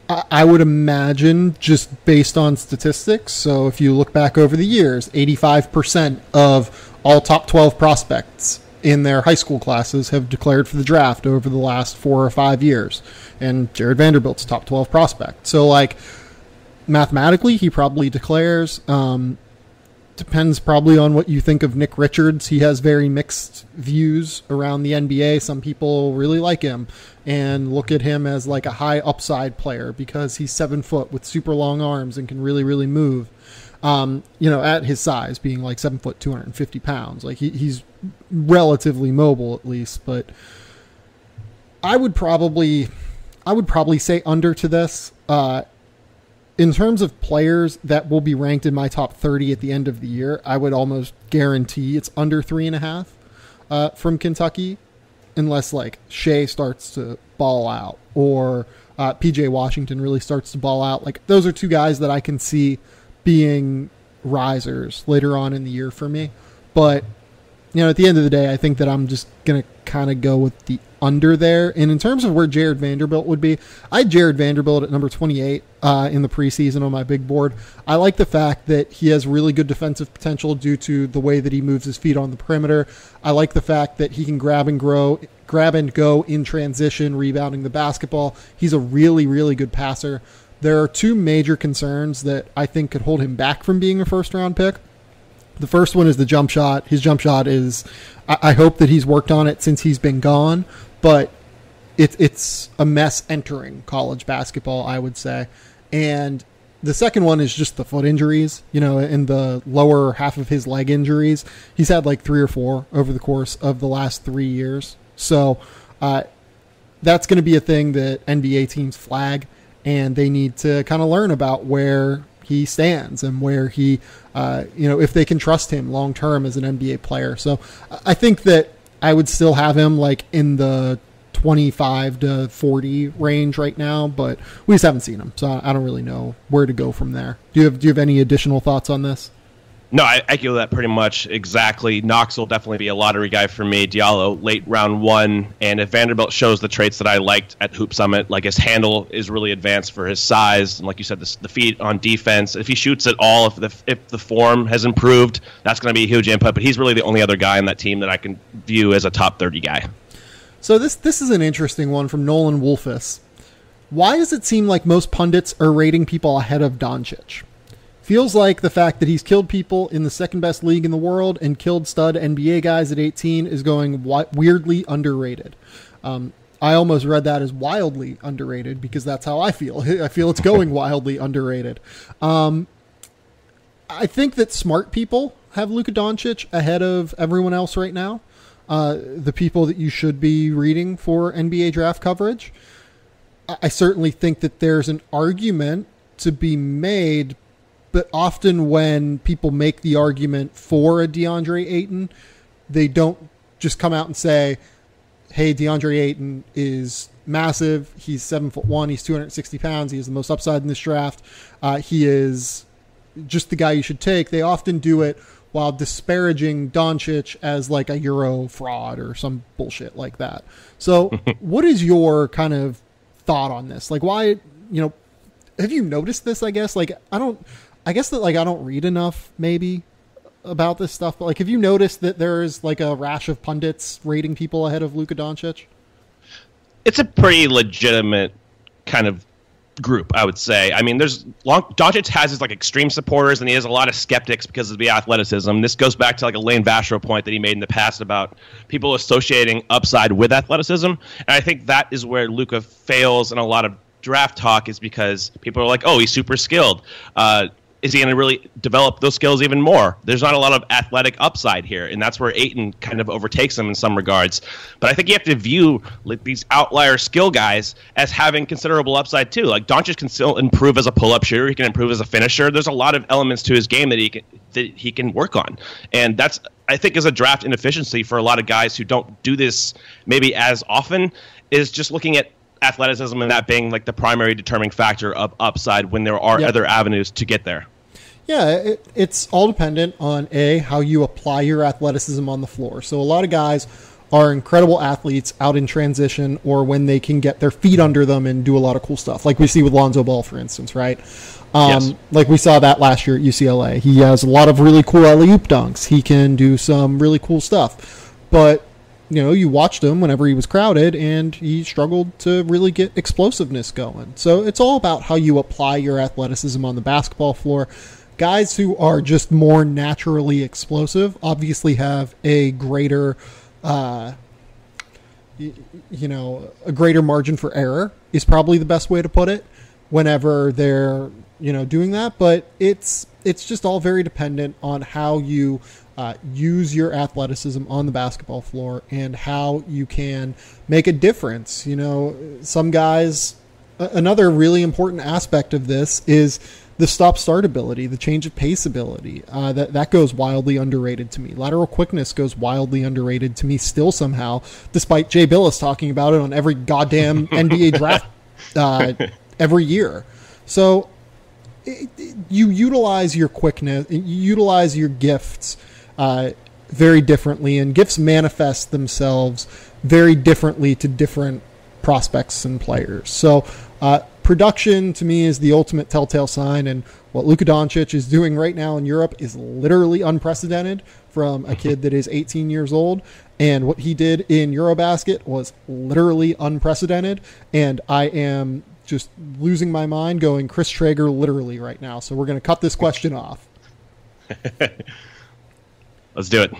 I would imagine, just based on statistics, so if you look back over the years, 85% of all top 12 prospects in their high school classes have declared for the draft over the last 4 or 5 years. And Jared Vanderbilt's top 12 prospect. So, like, mathematically, he probably declares. Depends probably on what you think of Nick Richards. He has very mixed views around the NBA. Some people really like him and look at him as, like, a high upside player because he's 7 foot with super long arms and can really, really move. At his size, being like 7 foot, 250 pounds. Like, he's relatively mobile at least, but I would probably say under to this. in terms of players that will be ranked in my top 30 at the end of the year, I would almost guarantee it's under 3.5 from Kentucky, unless like Shea starts to ball out or PJ Washington really starts to ball out. Like those are two guys that I can see being risers later on in the year for me. But at the end of the day, I think that I'm just going to kind of go with the under there. And in terms of where Jared Vanderbilt would be, I had Jared Vanderbilt at number 28 in the preseason on my big board. I like the fact that he has really good defensive potential due to the way that he moves his feet on the perimeter. I like the fact that he can grab and go in transition, rebounding the basketball. He's a really, really good passer. There are two major concerns that I think could hold him back from being a first-round pick. The first one is the jump shot. His jump shot is, I hope that he's worked on it since he's been gone, but it's a mess entering college basketball, I would say. And the second one is just the foot injuries, in the lower half of his leg injuries. He's had like 3 or 4 over the course of the last 3 years. So that's going to be a thing that NBA teams flag, and they need to kind of learn about where he stands and where he, if they can trust him long term as an NBA player. So I think that I would still have him like in the 25 to 40 range right now, but we just haven't seen him, so I don't really know where to go from there. Do you have any additional thoughts on this? No, I echo that pretty much exactly. Knox will definitely be a lottery guy for me. Diallo, late round 1. And if Vanderbilt shows the traits that I liked at Hoop Summit, like his handle is really advanced for his size, and like you said, the feet on defense. If he shoots at all, if the form has improved, that's going to be a huge input. But he's really the only other guy on that team that I can view as a top 30 guy. So this is an interesting one from Nolan Wolfus. Why does it seem like most pundits are rating people ahead of Doncic? Feels like the fact that he's killed people in the second best league in the world and killed stud NBA guys at 18 is going weirdly underrated. I almost read that as wildly underrated because that's how I feel. I feel it's going wildly underrated. I think that smart people have Luka Doncic ahead of everyone else right now. The people that you should be reading for NBA draft coverage. I certainly think that there's an argument to be made, but often when people make the argument for a DeAndre Ayton, they don't just come out and say, hey, DeAndre Ayton is massive. He's 7'1". He's 260 pounds. He has the most upside in this draft. He is just the guy you should take. They often do it while disparaging Doncic as like a Euro fraud or some bullshit like that. So what is your kind of thought on this? Like why, have you noticed this, I guess? Like, I don't read enough maybe about this stuff, but like, have you noticed that there's like a rash of pundits rating people ahead of Luka Doncic? It's a pretty legitimate kind of group, I would say. I mean, Doncic has his like extreme supporters, and he has a lot of skeptics because of the athleticism. This goes back to like a Lane Vashro point that he made in the past about people associating upside with athleticism, and I think that is where Luka fails in a lot of draft talk, is because people are like, oh, he's super skilled. Is he going to really develop those skills even more? There's not a lot of athletic upside here, and that's where Ayton kind of overtakes him in some regards. But I think you have to view like these outlier skill guys as having considerable upside too. Like Doncic can still improve as a pull-up shooter. He can improve as a finisher. There's a lot of elements to his game that he can work on, and that's, I think, is a draft inefficiency for a lot of guys who don't do this maybe as often, is just looking at athleticism and that being like the primary determining factor of upside when there are other avenues to get there. Yeah, it's all dependent on how you apply your athleticism on the floor. So a lot of guys are incredible athletes out in transition or when they can get their feet under them and do a lot of cool stuff, like we see with Lonzo Ball, for instance, right? Yes. Like we saw that last year at UCLA. He has a lot of really cool alley-oop dunks. He can do some really cool stuff. But you watched him whenever he was crowded, and he struggled to really get explosiveness going. So it's all about how you apply your athleticism on the basketball floor. Guys who are just more naturally explosive obviously have a greater, a greater margin for error is probably the best way to put it whenever they're, doing that. But it's just all very dependent on how you use your athleticism on the basketball floor and how you can make a difference. Some guys Another really important aspect of this is the stop-start ability, the change of pace ability. That goes wildly underrated to me. Lateral quickness goes wildly underrated to me still somehow, despite Jay Billis talking about it on every goddamn NBA draft every year. So you utilize your quickness, you utilize your gifts very differently, and gifts manifest themselves very differently to different prospects and players. So production to me is the ultimate telltale sign, and what Luka Doncic is doing right now in Europe is literally unprecedented from a kid that is 18 years old, and what he did in Eurobasket was literally unprecedented, and I am just losing my mind going Chris Traeger literally right now. So we're going to cut this question off. Let's do it.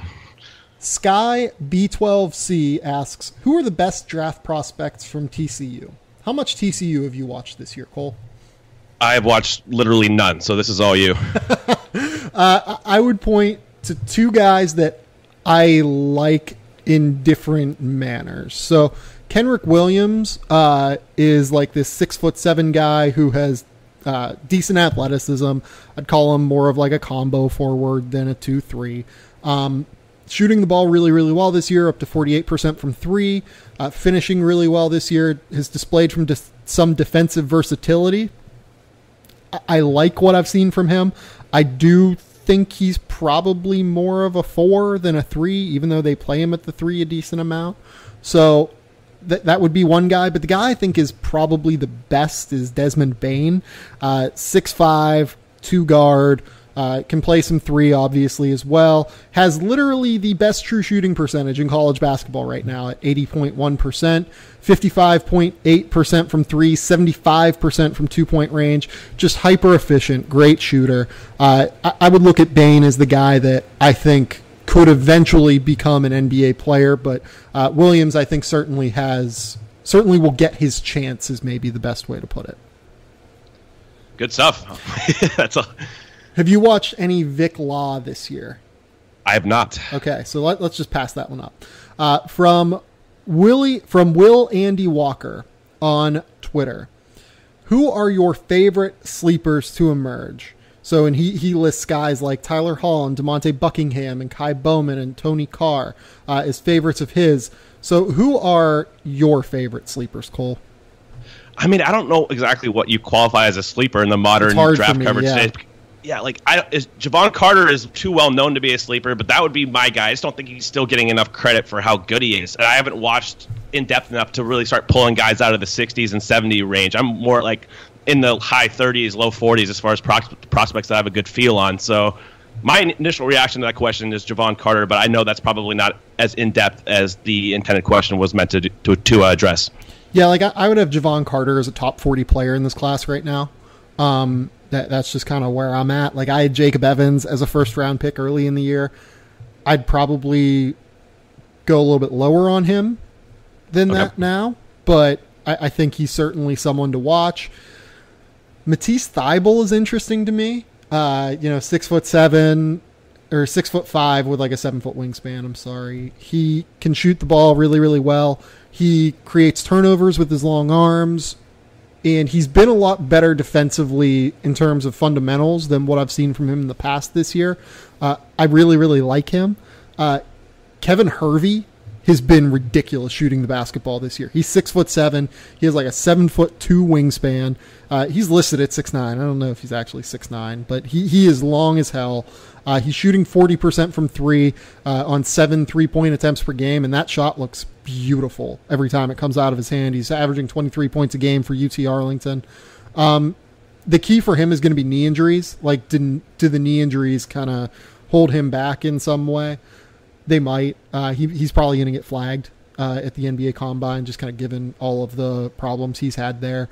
Sky B12C asks, who are the best draft prospects from TCU? How much TCU have you watched this year, Cole? I have watched literally none, so this is all you. I would point to two guys that I like in different manners. So Kenrick Williams is like this 6'7" guy who has decent athleticism. I'd call him more of like a combo forward than a 2-3. Shooting the ball really, really well this year, up to 48% from three. Finishing really well this year. Has displayed from some defensive versatility. I like what I've seen from him. I do think he's probably more of a 4 than a 3, even though they play him at the 3 a decent amount. So that would be one guy. But the guy I think is probably the best is Desmond Bane. 6'5", 2 guard. Can play some 3, obviously, as well. Has literally the best true shooting percentage in college basketball right now at 80.1%, 55.8% from 3, 75% from 2-point range. Just hyper efficient, great shooter. I would look at Bane as the guy that I think could eventually become an NBA player, but Williams, I think, certainly will get his chance, is maybe the best way to put it. Good stuff. That's all. Have you watched any Vic Law this year? I have not. Okay, so let's just pass that one up. From Will Andy Walker on Twitter, who are your favorite sleepers to emerge? So, and he lists guys like Tyler Hall and DeMonte Buckingham and Kai Bowman and Tony Carr as favorites of his. So who are your favorite sleepers, Cole? I mean, I don't know exactly what you qualify as a sleeper in the modern draft coverage today. Yeah, like Javon Carter is too well known to be a sleeper, but that would be my guy. I just don't think he's still getting enough credit for how good he is. And I haven't watched in depth enough to really start pulling guys out of the 60s and 70 range. I'm more like in the high 30s, low 40s as far as prospects that I have a good feel on. So my initial reaction to that question is Javon Carter, but I know that's probably not as in depth as the intended question was meant to address. Yeah, like I would have Javon Carter as a top 40 player in this class right now. That's just kind of where I'm at. Like, I had Jacob Evans as a first-round pick early in the year. I'd probably go a little bit lower on him than that now, but I think he's certainly someone to watch. Matisse Thybulle is interesting to me. 6'7" or 6'5" with like a 7-foot wingspan. I'm sorry. He can shoot the ball really, really well. He creates turnovers with his long arms. And he's been a lot better defensively in terms of fundamentals than what I've seen from him in the past this year. I really, really like him. Kevin Hervey has been ridiculous shooting the basketball this year. He's 6'7". He has like a 7'2" wingspan. He's listed at 6'9". I don't know if he's actually 6'9", but he is long as hell. He's shooting 40% from 3 on 7 3-point attempts per game, and that shot looks beautiful every time it comes out of his hand. He's averaging 23 points a game for UT Arlington. The key for him is going to be knee injuries. Like, do the knee injuries kind of hold him back in some way? They might. He's probably going to get flagged at the NBA Combine, just kind of given all of the problems he's had there.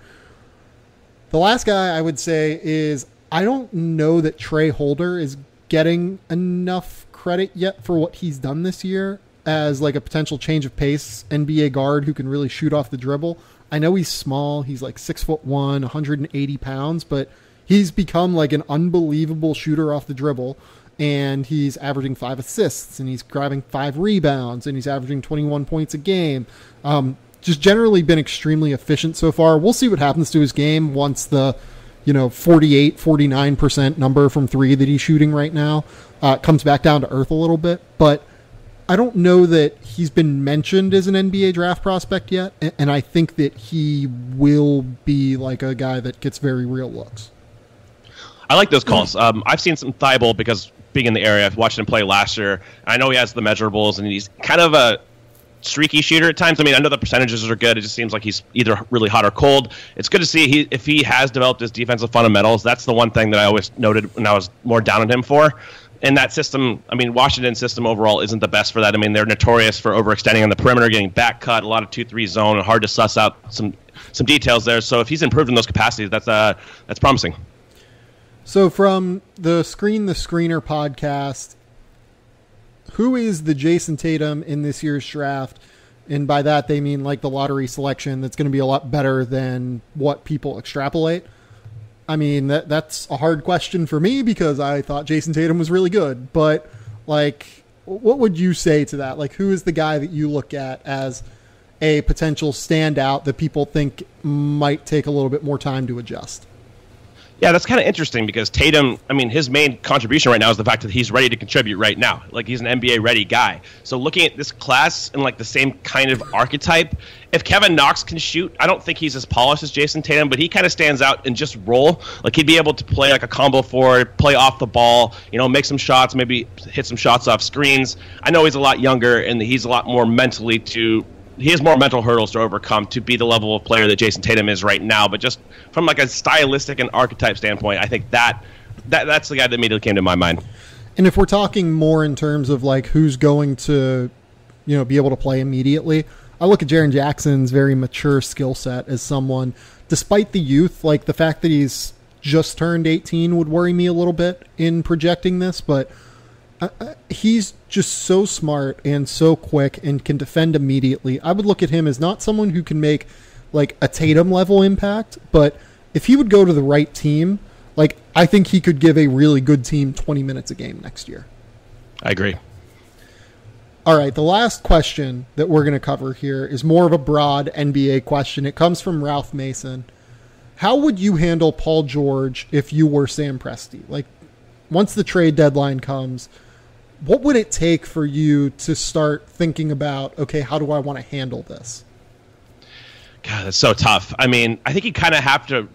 The last guy I would say is, I don't know that Trey Holder is getting enough credit yet for what he's done this year as like a potential change of pace NBA guard who can really shoot off the dribble. I know he's small. He's like 6'1", 180 pounds, but he's become like an unbelievable shooter off the dribble. And he's averaging 5 assists, and he's grabbing 5 rebounds, and he's averaging 21 points a game. just generally been extremely efficient so far. We'll see what happens to his game once the 48, 49% number from three that he's shooting right now comes back down to earth a little bit. But I don't know that he's been mentioned as an NBA draft prospect yet, and I think that he will be like a guy that gets very real looks. I like those calls. I've seen some Thibault because being in the area, I've watched him play last year. I know he has the measurables, and he's kind of a streaky shooter at times. I mean, I know the percentages are good. It just seems like he's either really hot or cold. It's good to see if he has developed his defensive fundamentals. That's the one thing that I always noted when I was more down on him for. And that system, I mean, Washington's system overall isn't the best for that. I mean, they're notorious for overextending on the perimeter, getting back cut, a lot of 2-3 zone, and hard to suss out some details there. So if he's improved in those capacities, that's promising. So from the Screen the Screener podcast, who is the Jason Tatum in this year's draft? And by that, they mean like the lottery selection that's going to be a lot better than what people extrapolate. I mean, that's a hard question for me because I thought Jason Tatum was really good. But, like, what would you say to that? Like, who is the guy that you look at as a potential standout that people think might take a little bit more time to adjust? Yeah, that's kind of interesting because Tatum, I mean, his main contribution right now is the fact that he's ready to contribute right now. Like, he's an NBA-ready guy. So looking at this class and, like, the same kind of archetype, if Kevin Knox can shoot, I don't think he's as polished as Jason Tatum, but he kind of stands out and just roll. Like, he'd be able to play like a combo forward, play off the ball, make some shots, maybe hit some shots off screens. I know he's a lot younger and he's a lot more he has more mental hurdles to overcome to be the level of player that Jason Tatum is right now. But just from like a stylistic and archetype standpoint, I think that's the guy that immediately came to my mind. And if we're talking more in terms of like who's going to, be able to play immediately, I look at Jaren Jackson's very mature skill set as someone, despite the youth, like the fact that he's just turned 18 would worry me a little bit in projecting this, but he's just so smart and so quick and can defend immediately. I would look at him as not someone who can make like a Tatum level impact, but if he would go to the right team, like I think he could give a really good team 20 minutes a game next year. I agree. All right, the last question that we're going to cover here is more of a broad NBA question. It comes from Ralph Mason. How would you handle Paul George if you were Sam Presti? Like, once the trade deadline comes, what would it take for you to start thinking about, okay, how do I want to handle this? God, that's so tough. I mean, I think you kind of have to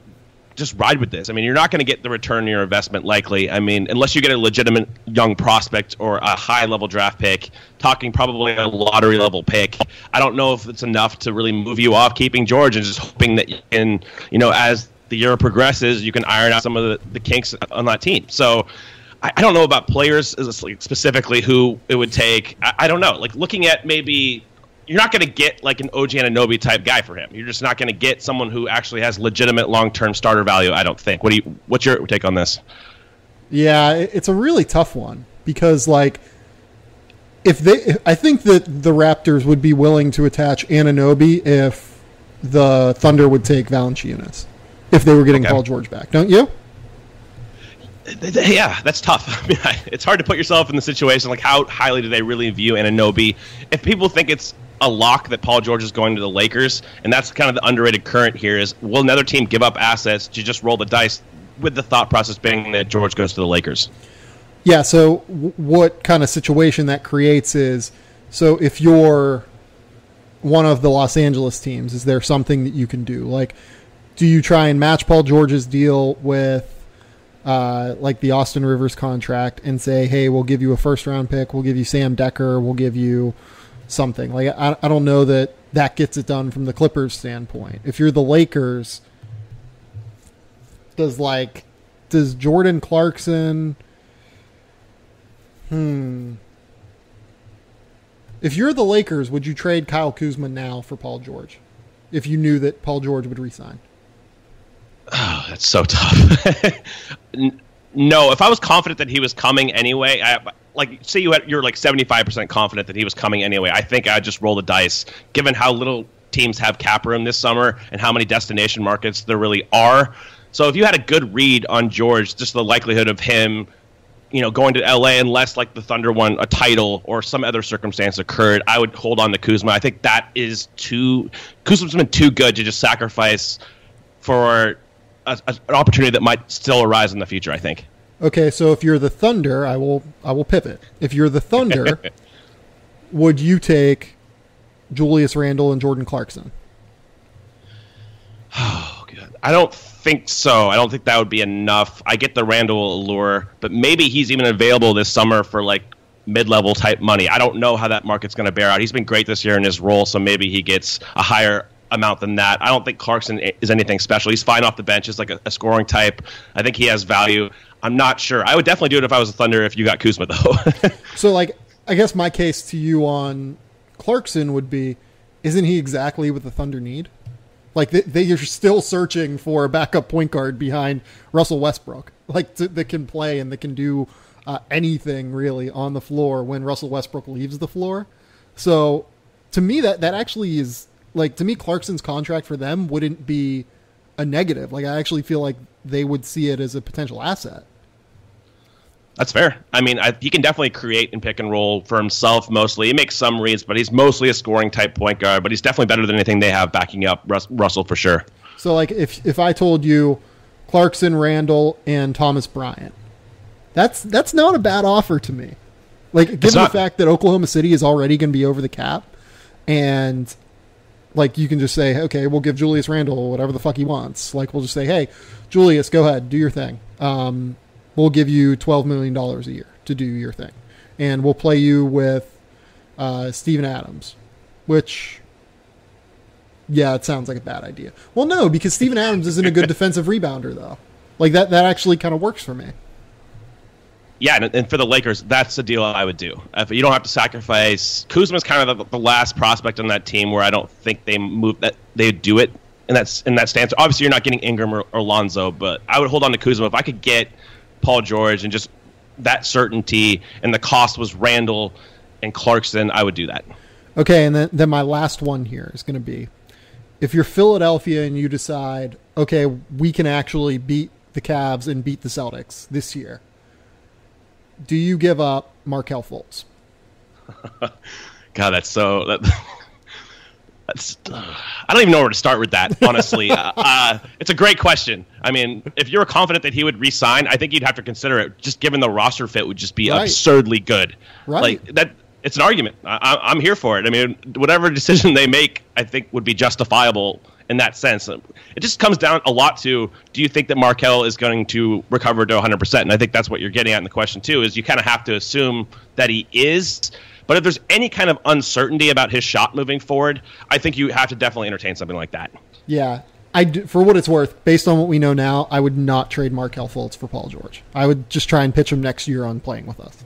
just ride with this. I mean, you're not going to get the return on your investment likely. I mean, unless you get a legitimate young prospect or a high-level draft pick, talking probably a lottery-level pick, I don't know if it's enough to really move you off keeping George and just hoping that you can, as the year progresses, you can iron out some of the kinks on that team. So I don't know about players specifically who it would take. I don't know. Like looking at maybe you're not going to get like an OG Anunoby type guy for him. You're just not going to get someone who actually has legitimate long-term starter value, I don't think. What's your take on this? Yeah, it's a really tough one because like I think that the Raptors would be willing to attach Anunoby if the Thunder would take Valanciunas if they were getting Paul George back. Don't you? Yeah, that's tough. I mean, it's hard to put yourself in the situation. Like, how highly do they really view Anunoby? If people think it's a lock that Paul George is going to the Lakers, and that's kind of the underrated current here, is will another team give up assets to just roll the dice with the thought process being that George goes to the Lakers? Yeah, so what kind of situation that creates is, so if you're one of the Los Angeles teams, is there something that you can do? Like, do you try and match Paul George's deal with like the Austin Rivers contract and say, hey, we'll give you a first-round pick, we'll give you Sam Decker, we'll give you something. Like I don't know that gets it done from the Clippers standpoint. If you're the Lakers, does Jordan Clarkson if you're the Lakers, would you trade Kyle Kuzma now for Paul George if you knew that Paul George would resign? Oh, that's so tough. No, if I was confident that he was coming anyway, say you're like 75% confident that he was coming anyway, I think I'd just roll the dice, given how little teams have cap room this summer and how many destination markets there really are. So if you had a good read on George, just the likelihood of him going to LA unless like the Thunder won a title or some other circumstance occurred, I would hold on to Kuzma. I think that is Kuzma's been too good to just sacrifice for an opportunity that might still arise in the future, I think. Okay, so if you're the Thunder, I will pivot. If you're the Thunder, would you take Julius Randle and Jordan Clarkson? Oh, God. I don't think so. I don't think that would be enough. I get the Randle allure, but maybe he's even available this summer for like mid-level type money. I don't know how that market's going to bear out. He's been great this year in his role, so maybe he gets a higher amount than that. I don't think Clarkson is anything special. He's fine off the bench. He's like a scoring type. I think he has value. I'm not sure. I would definitely do it if I was a Thunder if you got Kuzma, though. So, like, I guess my case to you on Clarkson would be, isn't he exactly what the Thunder need? Like, they're still searching for a backup point guard behind Russell Westbrook, like, that can play and that can do anything, really, on the floor when Russell Westbrook leaves the floor. So, to me, that actually is, like, to me, Clarkson's contract for them wouldn't be a negative. Like, I actually feel like they would see it as a potential asset. That's fair. I mean, he can definitely create and pick and roll for himself mostly. He makes some reads, but he's mostly a scoring type point guard. But he's definitely better than anything they have backing up Russell for sure. So, like, if I told you Clarkson, Randle, and Thomas Bryant, that's not a bad offer to me. Like, given the fact that Oklahoma City is already going to be over the cap, and like you can just say, okay, we'll give Julius Randle whatever the fuck he wants. Like, we'll just say, hey, Julius, go ahead, do your thing. We'll give you $12 million a year to do your thing. And we'll play you with Steven Adams, which, yeah, it sounds like a bad idea. Well, no, because Steven Adams isn't a good defensive rebounder, though. Like, that actually kind of works for me. Yeah, and for the Lakers, that's the deal I would do. If you don't have to sacrifice, Kuzma's kind of the last prospect on that team where I don't think they do it in that stance. Obviously, you're not getting Ingram or Lonzo, but I would hold on to Kuzma if I could get Paul George and just that certainty, and the cost was Randle and Clarkson, I would do that. Okay, and then my last one here is going to be, if you're Philadelphia and you decide, okay, we can actually beat the Cavs and beat the Celtics this year, do you give up Markelle Fultz? God, that's I don't even know where to start with that, honestly. It's a great question. I mean, if you're confident that he would re-sign, I think you'd have to consider it. Just given the roster fit would just be absurdly good. Right. Like that, it's an argument. I'm here for it. I mean, whatever decision they make, I think would be justifiable in that sense. It just comes down a lot to, do you think that Markelle is going to recover to 100%? And I think that's what you're getting at in the question too, is you kind of have to assume that he is. But if there's any kind of uncertainty about his shot moving forward, I think you have to definitely entertain something like that. Yeah. For what it's worth, based on what we know now, I would not trade Markelle Fultz for Paul George. I would just try and pitch him next year on playing with us.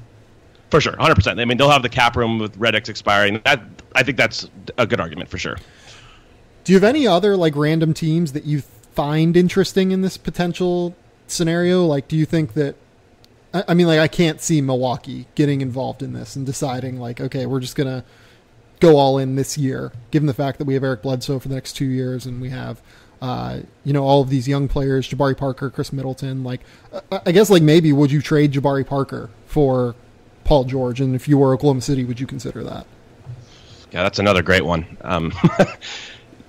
For sure, 100%. I mean, they'll have the cap room with Reddick's expiring. I think that's a good argument for sure. Do you have any other like random teams that you find interesting in this potential scenario? Like, do you think that, I mean, like, I can't see Milwaukee getting involved in this and deciding, like, okay, we're just going to go all in this year, given the fact that we have Eric Bledsoe for the next 2 years and we have, all of these young players, Jabari Parker, Chris Middleton. Like, I guess, like, maybe would you trade Jabari Parker for Paul George? And if you were Oklahoma City, would you consider that? Yeah, that's another great one.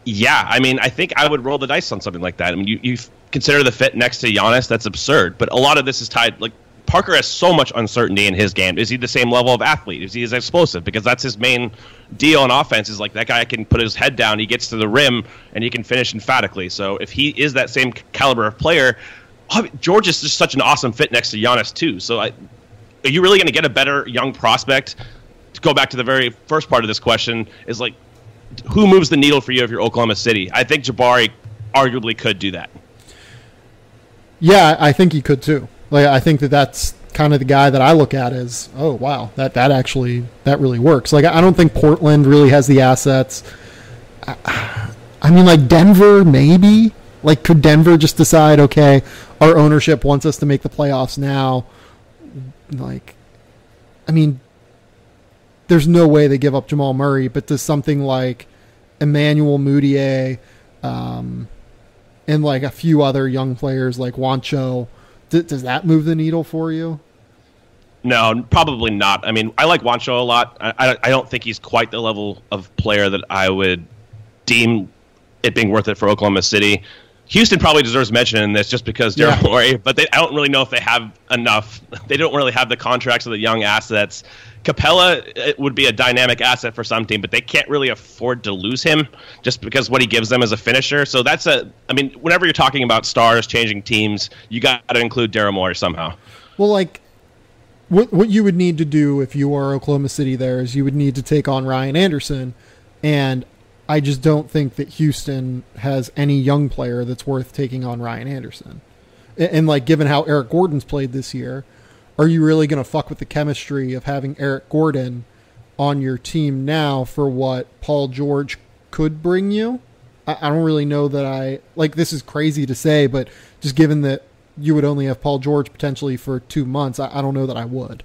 Yeah, I mean, I think I would roll the dice on something like that. I mean, you consider the fit next to Giannis, that's absurd. But a lot of this is tied, like, Parker has so much uncertainty in his game. Is he the same level of athlete? Is he as explosive? Because that's his main deal on offense, is like that guy can put his head down, he gets to the rim, and he can finish emphatically. So if he is that same caliber of player, George is just such an awesome fit next to Giannis too. So are you really going to get a better young prospect? To go back to the very first part of this question, is like, who moves the needle for you if you're Oklahoma City? I think Jabari arguably could do that. Yeah, I think he could too. Like, I think that's kind of the guy that I look at as, oh, wow, that really works. Like, I don't think Portland really has the assets. I mean, like, Denver, maybe. Like, could Denver just decide, okay, our ownership wants us to make the playoffs now? Like, I mean, there's no way they give up Jamal Murray, but does something like Emmanuel Mudiay and, like, a few other young players like Juancho, does that move the needle for you? No, probably not. I mean, I like Juancho a lot. I don't think he's quite the level of player that I would deem it being worth it for Oklahoma City. Houston probably deserves mention in this just because Daryl Morey, but I don't really know if they have enough. They don't really have the contracts of the young assets. Capella would be a dynamic asset for some team, but they can't really afford to lose him just because what he gives them as a finisher. So whenever you're talking about stars changing teams, you got to include Daryl Morey somehow. Well, like, what you would need to do if you are Oklahoma City there is you would need to take on Ryan Anderson, and I just don't think that Houston has any young player that's worth taking on Ryan Anderson. And like, given how Eric Gordon's played this year, are you really going to fuck with the chemistry of having Eric Gordon on your team now for what Paul George could bring you? I don't really know that this is crazy to say, but just given that you would only have Paul George potentially for 2 months, I don't know that I would.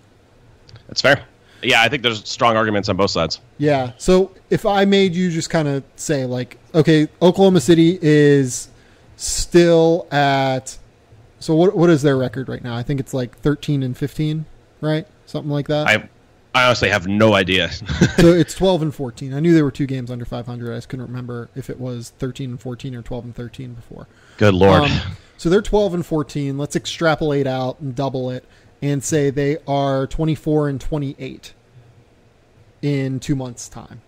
That's fair. Yeah, I think there's strong arguments on both sides. Yeah. So if I made you just kind of say, like, okay, Oklahoma City is still at, so what is their record right now? I think it's like 13-15, right? Something like that. I honestly have no idea. So it's 12-14. I knew there were 2 games under 500. I just couldn't remember if it was 13-14 or 12-13 before. Good Lord. So they're 12-14. Let's extrapolate out and double it and say they are 24-28 in 2 months' time.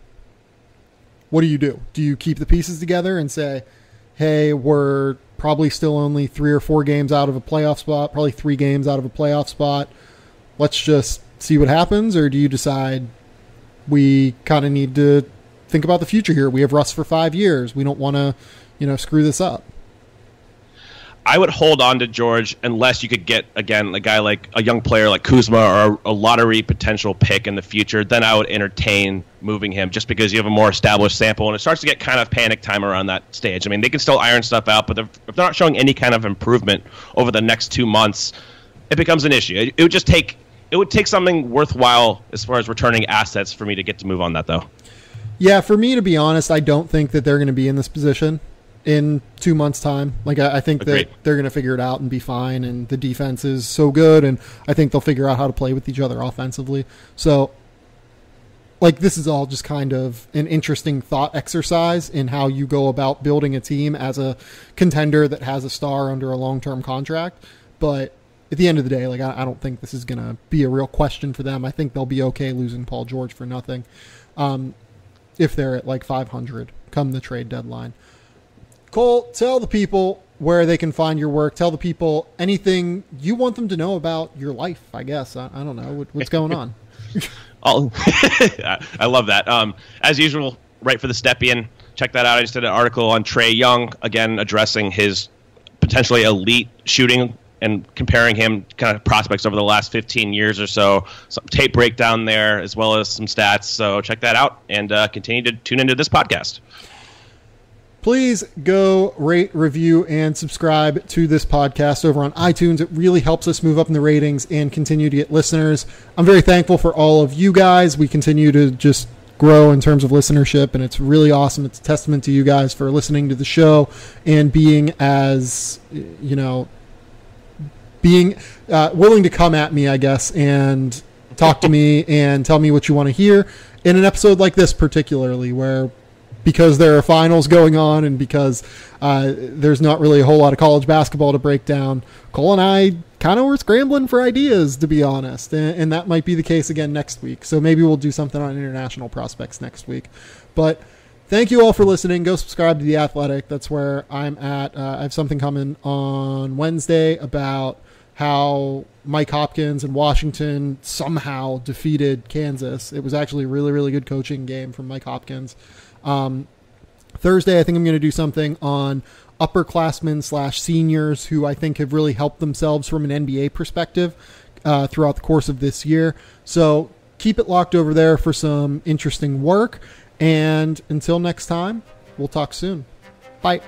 What do? Do you keep the pieces together and say, hey, we're probably still only 3 or 4 games out of a playoff spot, probably 3 games out of a playoff spot. Let's just see what happens? Or do you decide we kind of need to think about the future here? We have Russ for 5 years. We don't want to, screw this up. I would hold on to George unless you could get, again, a guy like a young player like Kuzma or a lottery potential pick in the future. Then I would entertain moving him just because you have a more established sample, and it starts to get kind of panic time around that stage. I mean, they can still iron stuff out, but if they're not showing any kind of improvement over the next 2 months, it becomes an issue. It would take something worthwhile as far as returning assets for me to get to move on that, though. Yeah, for me, to be honest, I don't think that they're going to be in this position in 2 months' time. Like, I think Agreed. that they're going to figure it out and be fine, and the defense is so good, and I think they'll figure out how to play with each other offensively. So, like, this is all just kind of an interesting thought exercise in how you go about building a team as a contender that has a star under a long-term contract. But at the end of the day, like, I don't think this is going to be a real question for them. I think they'll be okay losing Paul George for nothing if they're at, like, 500 come the trade deadline. Cole, tell the people where they can find your work. Tell the people anything you want them to know about your life, I guess. I don't know. What's going on? I love that. As usual, right for the Stepien. Check that out. I just did an article on Trae Young, again, addressing his potentially elite shooting and comparing him kind of prospects over the last 15 years or so. Some tape breakdown there as well as some stats. So check that out and continue to tune into this podcast. Please go rate, review, and subscribe to this podcast over on iTunes. It really helps us move up in the ratings and continue to get listeners. I'm very thankful for all of you guys. We continue to just grow in terms of listenership, and it's really awesome. It's a testament to you guys for listening to the show and being as, being willing to come at me, I guess, and talk to me and tell me what you want to hear in an episode like this particularly, where because there are finals going on and because there's not really a whole lot of college basketball to break down, Cole and I kind of were scrambling for ideas, to be honest. And that might be the case again next week. So maybe we'll do something on international prospects next week. But thank you all for listening. Go subscribe to The Athletic. That's where I'm at. I have something coming on Wednesday about how Mike Hopkins and Washington somehow defeated Kansas. It was actually a really, really good coaching game from Mike Hopkins. Thursday, I think I'm going to do something on upperclassmen / seniors who I think have really helped themselves from an NBA perspective throughout the course of this year. So keep it locked over there for some interesting work. And until next time, we'll talk soon. Bye.